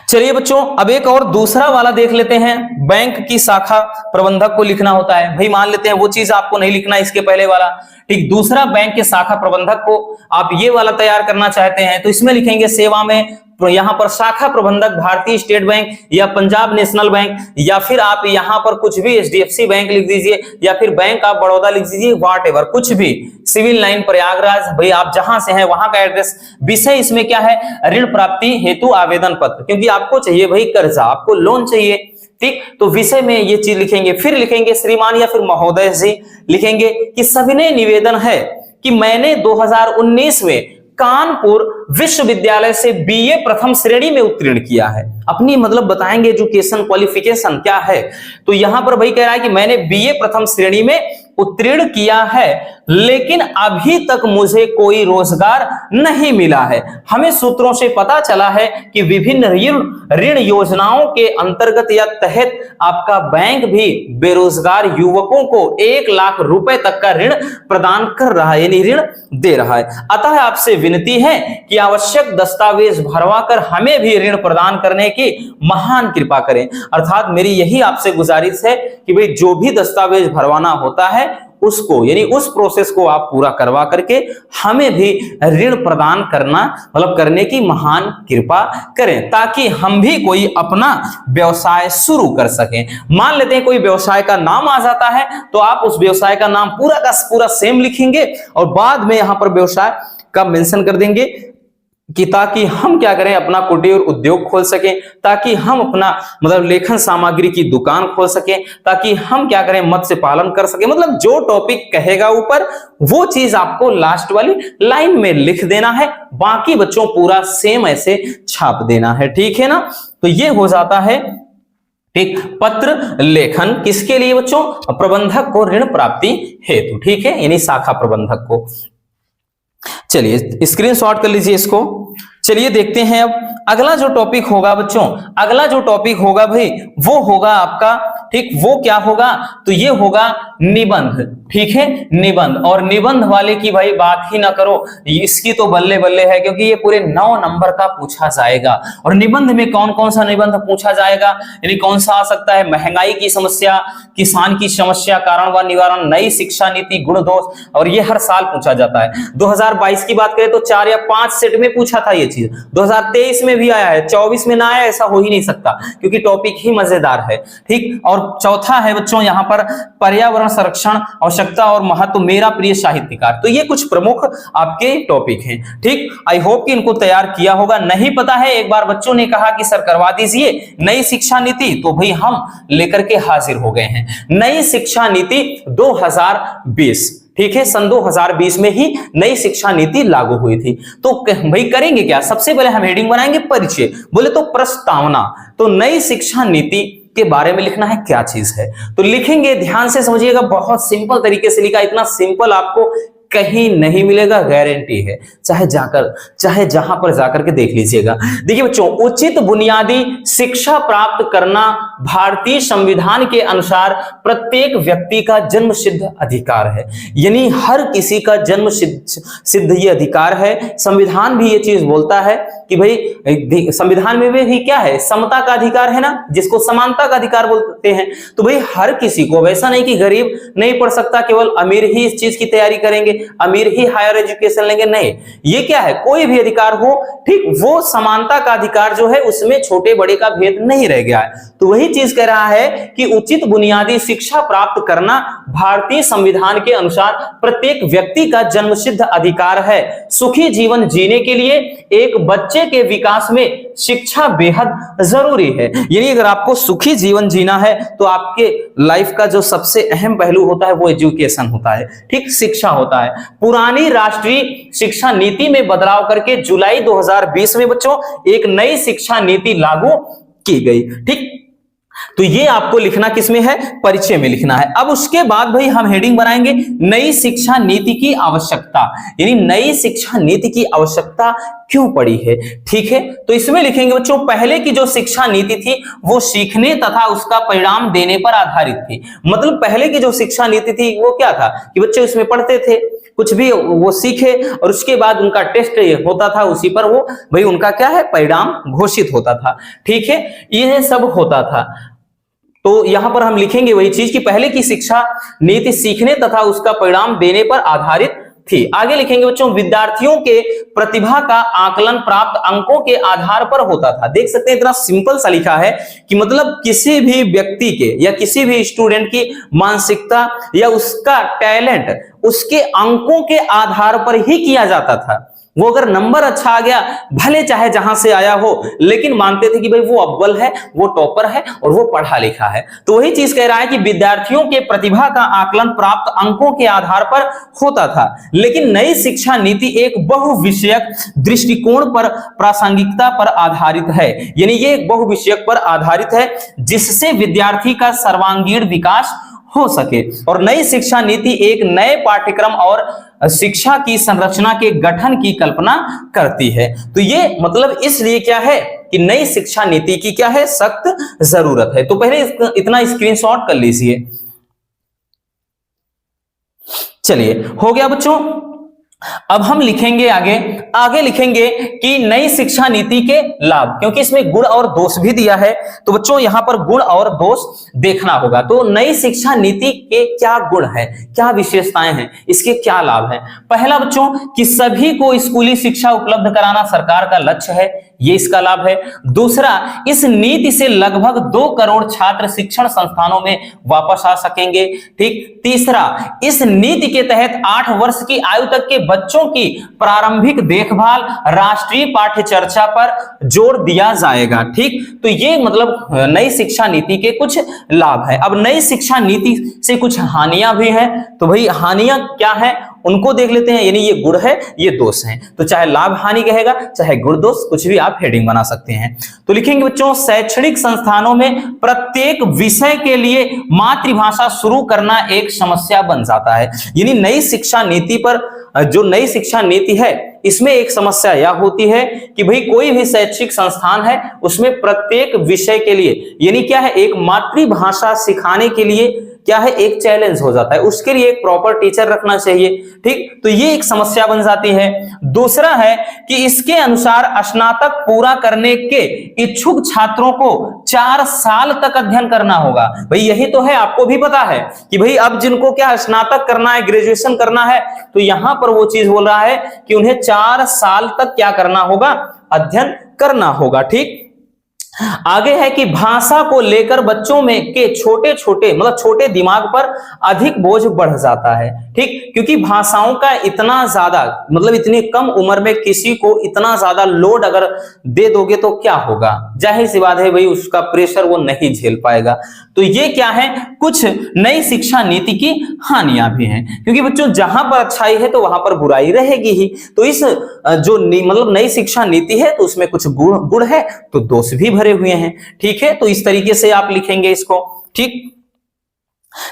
चलिए बच्चों, अब एक और दूसरा वाला देख लेते हैं। बैंक की शाखा प्रबंधक को लिखना होता है भाई, मान लेते हैं वो चीज आपको नहीं लिखना इसके पहले वाला, ठीक। दूसरा बैंक के शाखा प्रबंधक को आप ये वाला तैयार करना चाहते हैं तो इसमें लिखेंगे सेवा में, तो यहां पर शाखा प्रबंधक भारतीय स्टेट बैंक या पंजाब नेशनल बैंक, या फिर आप यहां पर कुछ भी एचडीएफसी बैंक लिख दीजिए, या फिर बैंक ऑफ बड़ौदा लिख दीजिए, व्हाटएवर, कुछ भी, सिविल लाइन प्रयागराज, भाई आप जहां से हैं वहां का एड्रेस। विषय इसमें क्या है, ऋण प्राप्ति हेतु आवेदन पत्र, क्योंकि आपको चाहिए भाई कर्जा, आपको लोन चाहिए, ठीक। तो विषय में ये चीज लिखेंगे। फिर लिखेंगे श्रीमान या फिर महोदय जी, लिखेंगे कि सविनय निवेदन है कि मैंने 2019 में कानपुर विश्वविद्यालय से बीए प्रथम श्रेणी में उत्तीर्ण किया है। अपनी मतलब बताएंगे एजुकेशन क्वालिफिकेशन क्या है। तो यहां पर भाई कह रहा है कि मैंने बीए प्रथम श्रेणी में उत्तीर्ण किया है, लेकिन अभी तक मुझे कोई रोजगार नहीं मिला है। हमें सूत्रों से पता चला है कि विभिन्न ऋण योजनाओं के अंतर्गत या तहत आपका बैंक भी बेरोजगार युवकों को 1 लाख रुपए तक का ऋण प्रदान कर रहा है, यानी ऋण दे रहा है। अतः आपसे विनती है कि आवश्यक दस्तावेज भरवा कर हमें भी ऋण प्रदान करने की महान कृपा करें। अर्थात मेरी यही आपसे गुजारिश है कि भाई जो भी दस्तावेज भरवाना होता है उसको, यानी उस प्रोसेस को आप पूरा करवा करके हमें भी ऋण प्रदान करना, मतलब करने की महान कृपा करें, ताकि हम भी कोई अपना व्यवसाय शुरू कर सकें। मान लेते हैं कोई व्यवसाय का नाम आ जाता है तो आप उस व्यवसाय का नाम पूरा का पूरा सेम लिखेंगे और बाद में यहां पर व्यवसाय का मेंशन कर देंगे कि ताकि हम क्या करें, अपना कुटीर उद्योग खोल सकें, ताकि हम अपना मतलब लेखन सामग्री की दुकान खोल सकें, ताकि हम क्या करें, मत्स्य पालन कर सकें। मतलब जो टॉपिक कहेगा ऊपर वो चीज आपको लास्ट वाली लाइन में लिख देना है, बाकी बच्चों पूरा सेम ऐसे छाप देना है, ठीक है ना। तो ये हो जाता है ठीक पत्र लेखन किसके लिए बच्चों, प्रबंधक को ऋण प्राप्ति हेतु, ठीक है, यानी शाखा प्रबंधक को। चलिए स्क्रीनशॉट कर लीजिए इसको। चलिए देखते हैं अब अगला जो टॉपिक होगा बच्चों, अगला जो टॉपिक होगा भाई वो होगा आपका, ठीक, वो क्या होगा, तो ये होगा निबंध, ठीक है, निबंध। और निबंध वाले की भाई बात ही ना करो, इसकी तो बल्ले बल्ले है, क्योंकि ये पूरे 9 नंबर का पूछा जाएगा। और निबंध में कौन कौन सा निबंध पूछा जाएगा, यानी कौन सा आ सकता है, महंगाई की समस्या, किसान की समस्या, कारण व निवारण, नई शिक्षा नीति, गुण दोष, और ये हर साल पूछा जाता है। 2022 की बात करें तो 4 या 5 सेट में पूछा था ये चीज, 2023 में भी आया है, 24 में ना आया, ऐसा हो ही नहीं सकता, क्योंकि टॉपिक ही मजेदार है, ठीक। और चौथा है बच्चों यहां पर पर्यावरण संरक्षण, आवश्यकता और महत्व, मेरा प्रिय साहित्यकार। तो ये कुछ प्रमुख आपके टॉपिक हैं, ठीक। आई होप कि इनको तैयार किया होगा। नहीं पता है, एक बार बच्चों ने कहा कि सर करवा दीजिए नई शिक्षा नीति, तो भाई हम लेकर के हाजिर हो गए हैं। नई शिक्षा नीति 2020, ठीक है, सन 2020 में ही नई शिक्षा नीति लागू हुई थी। तो भाई करेंगे क्या, सबसे पहले हम हेडिंग बनाएंगे परिचय, बोले तो प्रस्तावना। तो नई शिक्षा नीति के बारे में लिखना है क्या चीज है, तो लिखेंगे, ध्यान से समझिएगा, बहुत सिंपल तरीके से लिखा, इतना सिंपल आपको कहीं नहीं मिलेगा, गारंटी है, चाहे जहां पर जाकर के देख लीजिएगा। देखिए बच्चों, उचित बुनियादी शिक्षा प्राप्त करना भारतीय संविधान के अनुसार प्रत्येक व्यक्ति का जन्म सिद्ध अधिकार है, यानी हर किसी का जन्म सिद्ध ये अधिकार है। संविधान भी ये चीज बोलता है कि भाई संविधान में भी क्या है, समता का अधिकार है ना, जिसको समानता का अधिकार बोलते हैं। तो भाई हर किसी को, वैसा नहीं कि गरीब नहीं पढ़ सकता, केवल अमीर ही इस चीज की तैयारी करेंगे, अमीर ही हायर एजुकेशन लेंगे, नहीं, ये क्या है, कोई भी अधिकार हो, ठीक, वो समानता का अधिकार जो है उसमें छोटे बड़े का भेद नहीं रह गया है। तो वही चीज कह रहा है कि उचित बुनियादी शिक्षा प्राप्त करना भारतीय संविधान के अनुसार प्रत्येक व्यक्ति का जन्मसिद्ध अधिकार है। सुखी जीवन जीने के लिए एक बच्चे के विकास में शिक्षा बेहद जरूरी है, यानी अगर आपको सुखी जीवन जीना है तो आपके लाइफ का जो सबसे अहम पहलू होता है वो एजुकेशन होता है, ठीक, शिक्षा होता है। पुरानी राष्ट्रीय शिक्षा नीति में बदलाव करके जुलाई 2020 में बच्चों एक नई शिक्षा नीति लागू की गई, ठीक। तो ये आपको लिखना किसमें है, परिचय में लिखना है। अब उसके बाद भाई हम हेडिंग बनाएंगे नई शिक्षा नीति की आवश्यकता, यानी नई शिक्षा नीति की आवश्यकता क्यों पड़ी है, ठीक है। तो इसमें लिखेंगे बच्चों, पहले की जो शिक्षा नीति थी वो सीखने तथा उसका परिणाम देने पर आधारित थी। मतलब पहले की जो शिक्षा नीति थी वो क्या था कि बच्चे उसमें पढ़ते थे, कुछ भी वो सीखे और उसके बाद उनका टेस्ट होता था, उसी पर वो भाई उनका क्या है परिणाम घोषित होता था। ठीक है, यह सब होता था। तो यहां पर हम लिखेंगे वही चीज कि पहले की शिक्षा नीति सीखने तथा उसका परिणाम देने पर आधारित थी। आगे लिखेंगे बच्चों, विद्यार्थियों के प्रतिभा का आकलन प्राप्त अंकों के आधार पर होता था। देख सकते हैं इतना सिंपल सा लिखा है कि मतलब किसी भी व्यक्ति के या किसी भी स्टूडेंट की मानसिकता या उसका टैलेंट उसके अंकों के आधार पर ही किया जाता था। वो अगर नंबर अच्छा आ गया, भले चाहे जहां से आया हो, लेकिन मानते थे कि भाई वो अव्वल है, वो टॉपर है और वो पढ़ा लिखा है। तो वही चीज कह रहा है कि विद्यार्थियों के प्रतिभा का आकलन प्राप्त अंकों के आधार पर होता था। लेकिन नई शिक्षा नीति एक बहुविषयक दृष्टिकोण पर प्रासंगिकता पर आधारित है, यानी ये एक बहुविषयक पर आधारित है जिससे विद्यार्थी का सर्वांगीण विकास हो सके। और नई शिक्षा नीति एक नए पाठ्यक्रम और शिक्षा की संरचना के गठन की कल्पना करती है। तो ये मतलब इसलिए क्या है कि नई शिक्षा नीति की क्या है सख्त जरूरत है। तो पहले इतना स्क्रीनशॉट कर लीजिए। चलिए हो गया बच्चों। अब हम लिखेंगे आगे लिखेंगे कि नई शिक्षा नीति के लाभ, क्योंकि इसमें गुण और दोष भी दिया है। तो बच्चों यहां पर गुण और दोष देखना होगा। तो नई शिक्षा नीति के क्या गुण है, क्या विशेषताएं हैं, इसके क्या लाभ हैं। पहला बच्चों कि सभी को स्कूली शिक्षा उपलब्ध कराना सरकार का लक्ष्य है, ये इसका लाभ है। दूसरा, इस नीति से लगभग 2 करोड़ छात्र शिक्षण संस्थानों में वापस आ सकेंगे। ठीक। तीसरा, इस नीति के तहत 8 वर्ष की आयु तक के बच्चों की प्रारंभिक देखभाल राष्ट्रीय पाठ्य चर्चा पर जोर दिया जाएगा। ठीक। तो ये मतलब नई शिक्षा नीति के कुछ लाभ है। अब नई शिक्षा नीति से कुछ हानियां भी हैं। तो भाई हानियां क्या है उनको देख लेते हैं, यानी ये गुण है ये दोष है। तो चाहे लाभ हानि कहेगा चाहे गुण दोष, कुछ भी आप हेडिंग बना सकते हैं। तो लिखेंगे बच्चों, शैक्षणिक संस्थानों में प्रत्येक विषय के लिए मातृभाषा शुरू करना एक समस्या बन जाता है। यानी नई शिक्षा नीति पर जो नई शिक्षा नीति है इसमें एक समस्या यह होती है कि भाई कोई भी शैक्षिक संस्थान है उसमें प्रत्येक विषय के लिए यानी क्या है एक मातृभाषा सिखाने के लिए क्या है एक चैलेंज हो जाता है, उसके लिए एक प्रॉपर टीचर रखना चाहिए। ठीक। तो ये एक समस्या बन जाती है। दूसरा है कि इसके अनुसार स्नातक पूरा करने के इच्छुक छात्रों को 4 साल तक अध्ययन करना होगा। भाई यही तो है, आपको भी पता है कि भाई अब जिनको क्या स्नातक करना है, ग्रेजुएशन करना है, तो यहां पर वो चीज बोल रहा है कि उन्हें 4 साल तक क्या करना होगा, अध्ययन करना होगा। ठीक। आगे है कि भाषा को लेकर बच्चों में के छोटे छोटे मतलब छोटे दिमाग पर अधिक बोझ बढ़ जाता है। ठीक। क्योंकि भाषाओं का इतना ज्यादा मतलब इतनी कम उम्र में किसी को इतना ज्यादा लोड अगर दे दोगे तो क्या होगा, जाहिर सी बात है भाई उसका प्रेशर वो नहीं झेल पाएगा। तो ये क्या है कुछ नई शिक्षा नीति की हानियां भी हैं, क्योंकि बच्चों जहां पर अच्छाई है तो वहां पर बुराई रहेगी ही। तो इस जो मतलब नई शिक्षा नीति है तो उसमें कुछ गुण है तो दोष भी भरे हुए हैं। ठीक है। तो इस तरीके से आप लिखेंगे इसको। ठीक।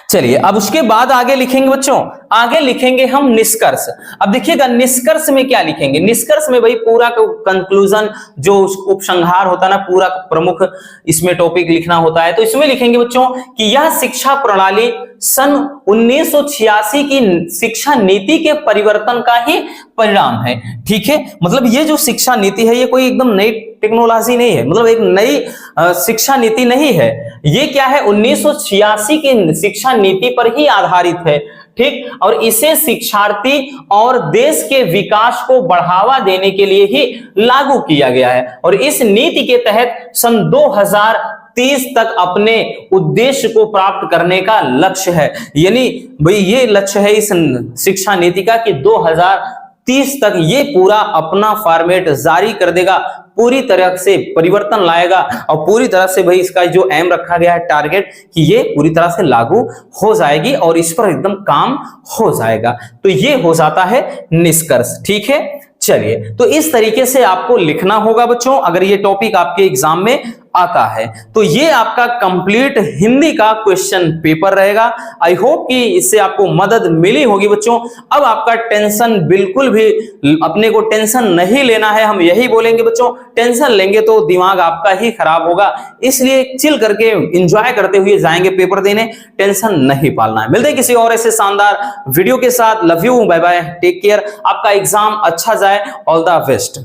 चलिए अब उसके बाद आगे लिखेंगे बच्चों, आगे लिखेंगे हम निष्कर्ष। अब देखिएगा निष्कर्ष में क्या लिखेंगे, निष्कर्ष में भाई पूरा कंक्लूजन जो उपसंहार होता है ना, पूरा प्रमुख इसमें टॉपिक लिखना होता है। तो इसमें लिखेंगे बच्चों कि यह शिक्षा प्रणाली सन 1986 की शिक्षा नीति के परिवर्तन का ही परिणाम है। ठीक है। मतलब ये जो शिक्षा नीति है ये कोई एकदम नई टेक्नोलॉजी नहीं है, मतलब एक नई शिक्षा नीति नहीं है। ये क्या है 1986 की शिक्षा नीति पर ही आधारित है। ठीक। और इसे शिक्षार्थी और देश के विकास को बढ़ावा देने के लिए ही लागू किया गया है। और इस नीति के तहत सन 2030 तक अपने उद्देश्य को प्राप्त करने का लक्ष्य है। यानी भाई ये लक्ष्य है इस शिक्षा नीति का कि 2030 तक ये पूरा अपना फॉर्मेट जारी कर देगा, पूरी तरह से परिवर्तन लाएगा और पूरी तरह से भाई इसका जो एम रखा गया है टारगेट कि ये पूरी तरह से लागू हो जाएगी और इस पर एकदम काम हो जाएगा। तो ये हो जाता है निष्कर्ष। ठीक है। चलिए तो इस तरीके से आपको लिखना होगा बच्चों, अगर ये टॉपिक आपके एग्जाम में आता है। तो ये आपका कंप्लीट हिंदी का क्वेश्चन पेपर रहेगा। आई होप कि इससे आपको मदद मिली होगी बच्चों। अब आपका टेंशन बिल्कुल भी, अपने को टेंशन नहीं लेना है। हम यही बोलेंगे बच्चों, टेंशन लेंगे तो दिमाग आपका ही खराब होगा, इसलिए चिल करके एंजॉय करते हुए जाएंगे पेपर देने, टेंशन नहीं पालना है। मिलते हैं किसी और ऐसे शानदार वीडियो के साथ। Love you, bye bye, take care. आपका एग्जाम अच्छा जाए, ऑल द बेस्ट।